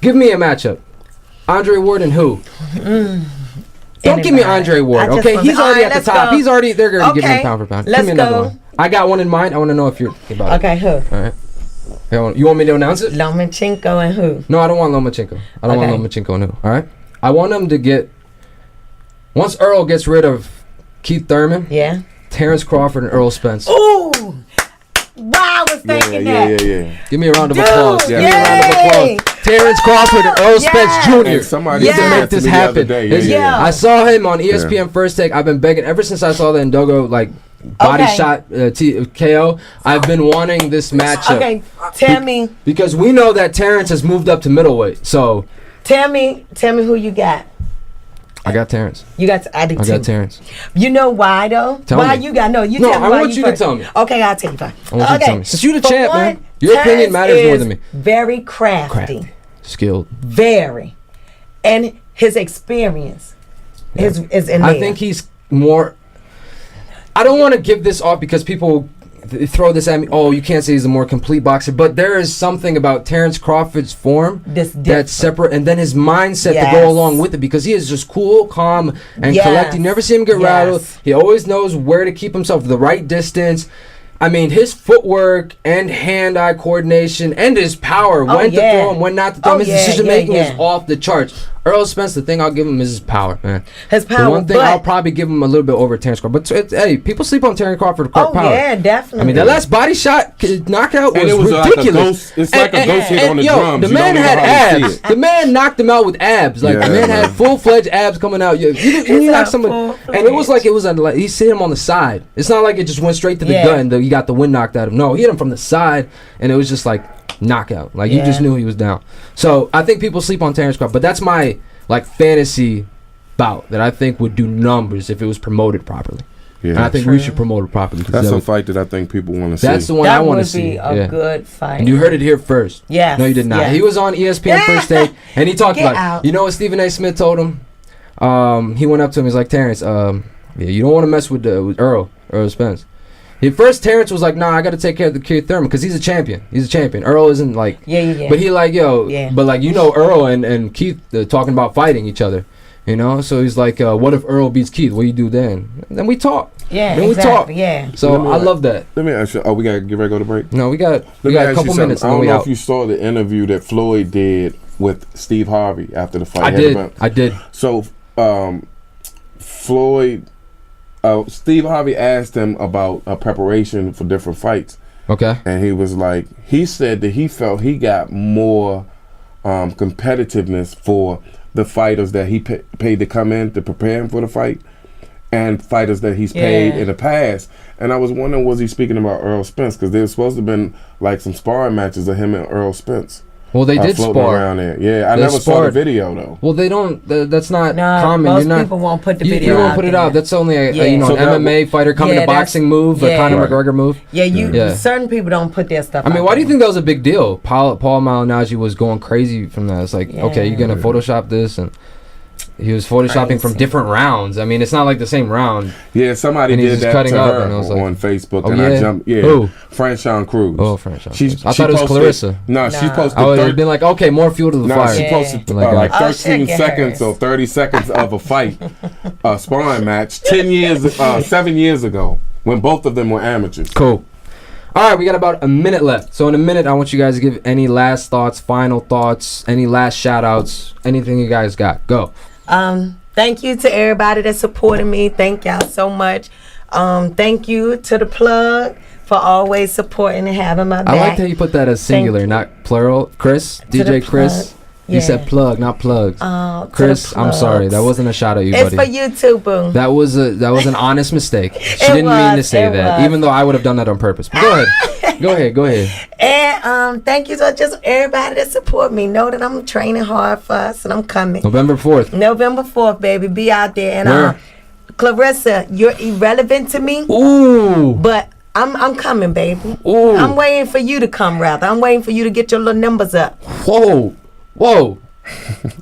S2: Give me a matchup. Andre Ward and who? Don't give me Andre Ward,
S3: I just
S2: okay?
S3: want-
S2: He's already
S3: Alright,
S2: at the
S3: let's
S2: top.
S3: go.
S2: He's already, they're going to give him
S3: Okay,
S2: pound for pound.
S3: let's
S2: Give me another
S3: go.
S2: one. I got one in mind. I want to know if you're about
S3: Okay, who?
S2: it. All right. You want me to announce it?
S3: Lomachenko and who?
S2: No, I don't want Lomachenko. I don't want
S3: Okay.
S2: Lomachenko and who. All right? I want him to get, once Earl gets rid of Keith Thurman,
S3: Yeah.
S2: Terrence Crawford and Earl Spence.
S3: Ooh, talking that.
S4: Yeah.
S2: Give me a round of
S3: Dude,
S2: applause. Give me a round of
S3: yay.
S2: applause. Terrence Crawford and Earl Spence Jr.
S4: And somebody
S2: need to
S4: said
S2: make
S4: that to
S2: this
S4: me the other
S2: happen.
S4: day.
S3: Yeah.
S2: I saw him on ESPN First Take. I've been begging ever since I saw the Ndogo body shot KO. I've been wanting this matchup.
S3: Okay, tell me.
S2: Because we know that Terrence has moved up to middleweight. So
S3: Tell me who you got.
S2: I got Terrence.
S3: You got. I did too.
S2: I got Terrence.
S3: You know why though?
S2: Tell
S3: why
S2: me.
S3: you got? No, you
S2: No,
S3: tell me
S2: I
S3: why
S2: want you to
S3: first.
S2: tell me.
S3: Okay, I'll tell you fine.
S2: I want you to tell me. Since you the
S3: For
S2: champ,
S3: one,
S2: man. Your opinion
S3: Terrence
S2: matters more
S3: is
S2: than me.
S3: Very crafty.
S2: Skilled.
S3: Very. And his experience is in there.
S2: I think he's more. I don't want to give this off because people throw this at me. Oh, you can't say he's a more complete boxer, but there is something about Terrence Crawford's form that's separate, and then his mindset to go along with it, because he is just cool, calm, and collected. You never see him get rattled. He always knows where to keep himself the right distance. I mean, his footwork and hand-eye coordination and his power, when to throw him, when not to throw him, his decision-making is off the charts. Earl Spence, the thing I'll give him is his power, man.
S3: His power.
S2: The one thing I'll probably give him a little bit over Terrence Crawford. But hey, people sleep on Terrence Crawford for power.
S3: Yeah, definitely.
S2: I mean, that last body shot knockout was ridiculous.
S4: It's like a ghost hit on the drums.
S2: The man had abs. The man knocked him out with abs. Like the man had full-fledged abs coming out. You knocked someone, and it was like he hit him on the side. It's not like it just went straight to the gut and he got the wind knocked out of him. No, he hit him from the side, and it was just like knockout. Like you just knew he was down. So I think people sleep on Terrence Crawford, but that's my fantasy bout that I think would do numbers if it was promoted properly. Yeah, and I think we should promote it properly.
S4: That's a fight that I think people want to see.
S2: That's the one I want to see.
S3: That would be a good fight.
S2: And you heard it here first.
S3: Yes.
S2: No, you did not.
S3: Yes.
S2: He was on ESPN First Take, and he talked about it. You know what Stephen A. Smith told him? He went up to him. He's like, Terrence, you don't want to mess with Earl Spence. First, Terrence was like, nah, I got to take care of the Keith Thurman because he's a champion. He's a champion. Earl isn't like... Yeah. But he but like, Earl and Keith talking about fighting each other, So he's like, what if Earl beats Keith? What do you do then? And then we talk.
S3: Yeah,
S2: then
S3: exactly.
S2: we talk. So I love that.
S4: Let me ask you, we got to get ready to go to break?
S2: No, we got a couple minutes.
S4: I don't know if you saw the interview that Floyd did with Steve Harvey after the fight.
S2: I did.
S4: So, Floyd... Steve Harvey asked him about preparation for different fights.
S2: Okay.
S4: And he was like, he said that he felt he got more competitiveness for the fighters that he paid to come in to prepare him for the fight and fighters that he's paid in the past. And I was wondering, was he speaking about Earl Spence? Because there was supposed to have been like some sparring matches of him and Earl Spence.
S2: Well, they did spar
S4: around there. Yeah, I never saw the video though.
S2: Well, they don't. That's not common.
S3: Most people won't put the video.
S2: You won't put it out. That's only an MMA fighter coming to boxing move, a Conor McGregor move.
S3: Yeah, certain people don't put their stuff.
S2: I mean, why do you think that was a big deal? Paul Malignaggi was going crazy from that. It's like, okay, you're gonna Photoshop this, and he was photoshopping from different rounds. I mean, it's not like the same round.
S4: Yeah, somebody did that to her on Facebook, and I jumped. Yeah,
S2: who?
S4: Franchon Cruz.
S2: Oh, Franchon. I thought it was Claressa.
S4: No, she posted.
S2: I would have been like, okay, more fuel to the fire.
S4: She posted like 13 seconds or 30 seconds of a fight, a sparring match, 7 years ago, when both of them were amateurs.
S2: Cool. All right, we got about a minute left. So in a minute, I want you guys to give any last thoughts, final thoughts, any last shout-outs, anything you guys got. Go.
S3: Thank you to everybody that supported me. Thank y'all so much. Thank you to the plug for always supporting and having my back.
S2: I like how you put that as singular, not plural. Chris, DJ Chris. You said plug, not plugs. Chris, I'm sorry. That wasn't a shout at you, buddy.
S3: It's for you too, boo.
S2: That was an honest mistake. She didn't mean to say that, even though I would have done that on purpose. But go ahead.
S3: And thank you to just everybody that support me. Know that I'm training hard for us, and I'm coming.
S2: November 4th.
S3: November 4th, baby. Be out there. And Claressa, you're irrelevant to me.
S2: Ooh.
S3: But I'm coming, baby.
S2: Ooh.
S3: I'm waiting for you to come, rather. I'm waiting for you to get your little numbers up.
S2: Whoa.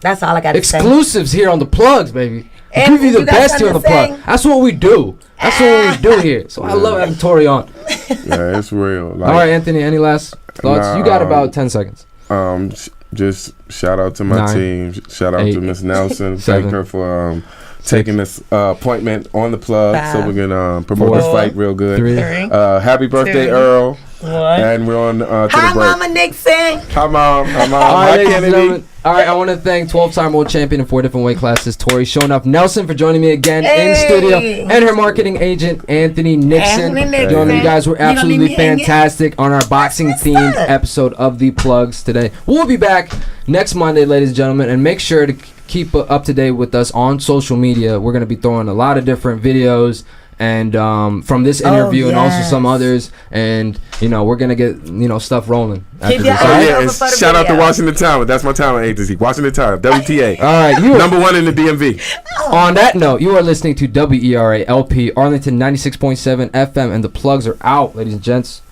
S3: That's all I got to say.
S2: Exclusives here on the plugs, baby.
S3: And
S2: give you the best here on the plug. That's what we do. That's what we do here. So I love having Tori on.
S4: Yeah, it's real.
S2: All right, Anthony, any last thoughts? You got about 10 seconds.
S4: Just shout out to my team. Shout out to Miss Nelson. Thank her for taking this appointment on the plug so we can promote this fight real good.
S2: 3.
S4: Happy birthday,
S3: 2.
S4: Earl.
S3: What?
S4: And we're on to
S3: Hi,
S4: the break.
S3: Mama Nixon.
S4: Hi, Mom. Hi, Mom.
S2: All right,
S4: Hi,
S2: ladies and
S4: Kennedy.
S2: gentlemen. All right, I want to thank 12-time world champion in 4 different weight classes, Tori Sho-Nuff Nelson, for joining me again in studio, and her marketing agent, Anthony Nixon. You guys were absolutely fantastic on our boxing-themed episode of The Plugs today. We'll be back next Monday, ladies and gentlemen, and make sure to keep up to date with us on social media. We're going to be throwing a lot of different videos and from this interview and also some others, and we're gonna get stuff rolling after this.
S4: Shout out to Washington Talent. That's my talent agency, Washington Talent, WTA.
S2: All right,
S4: number 1 in the DMV.
S2: On that note, you are listening to WERA LP Arlington 96.7 FM, and the plugs are out, ladies and gents.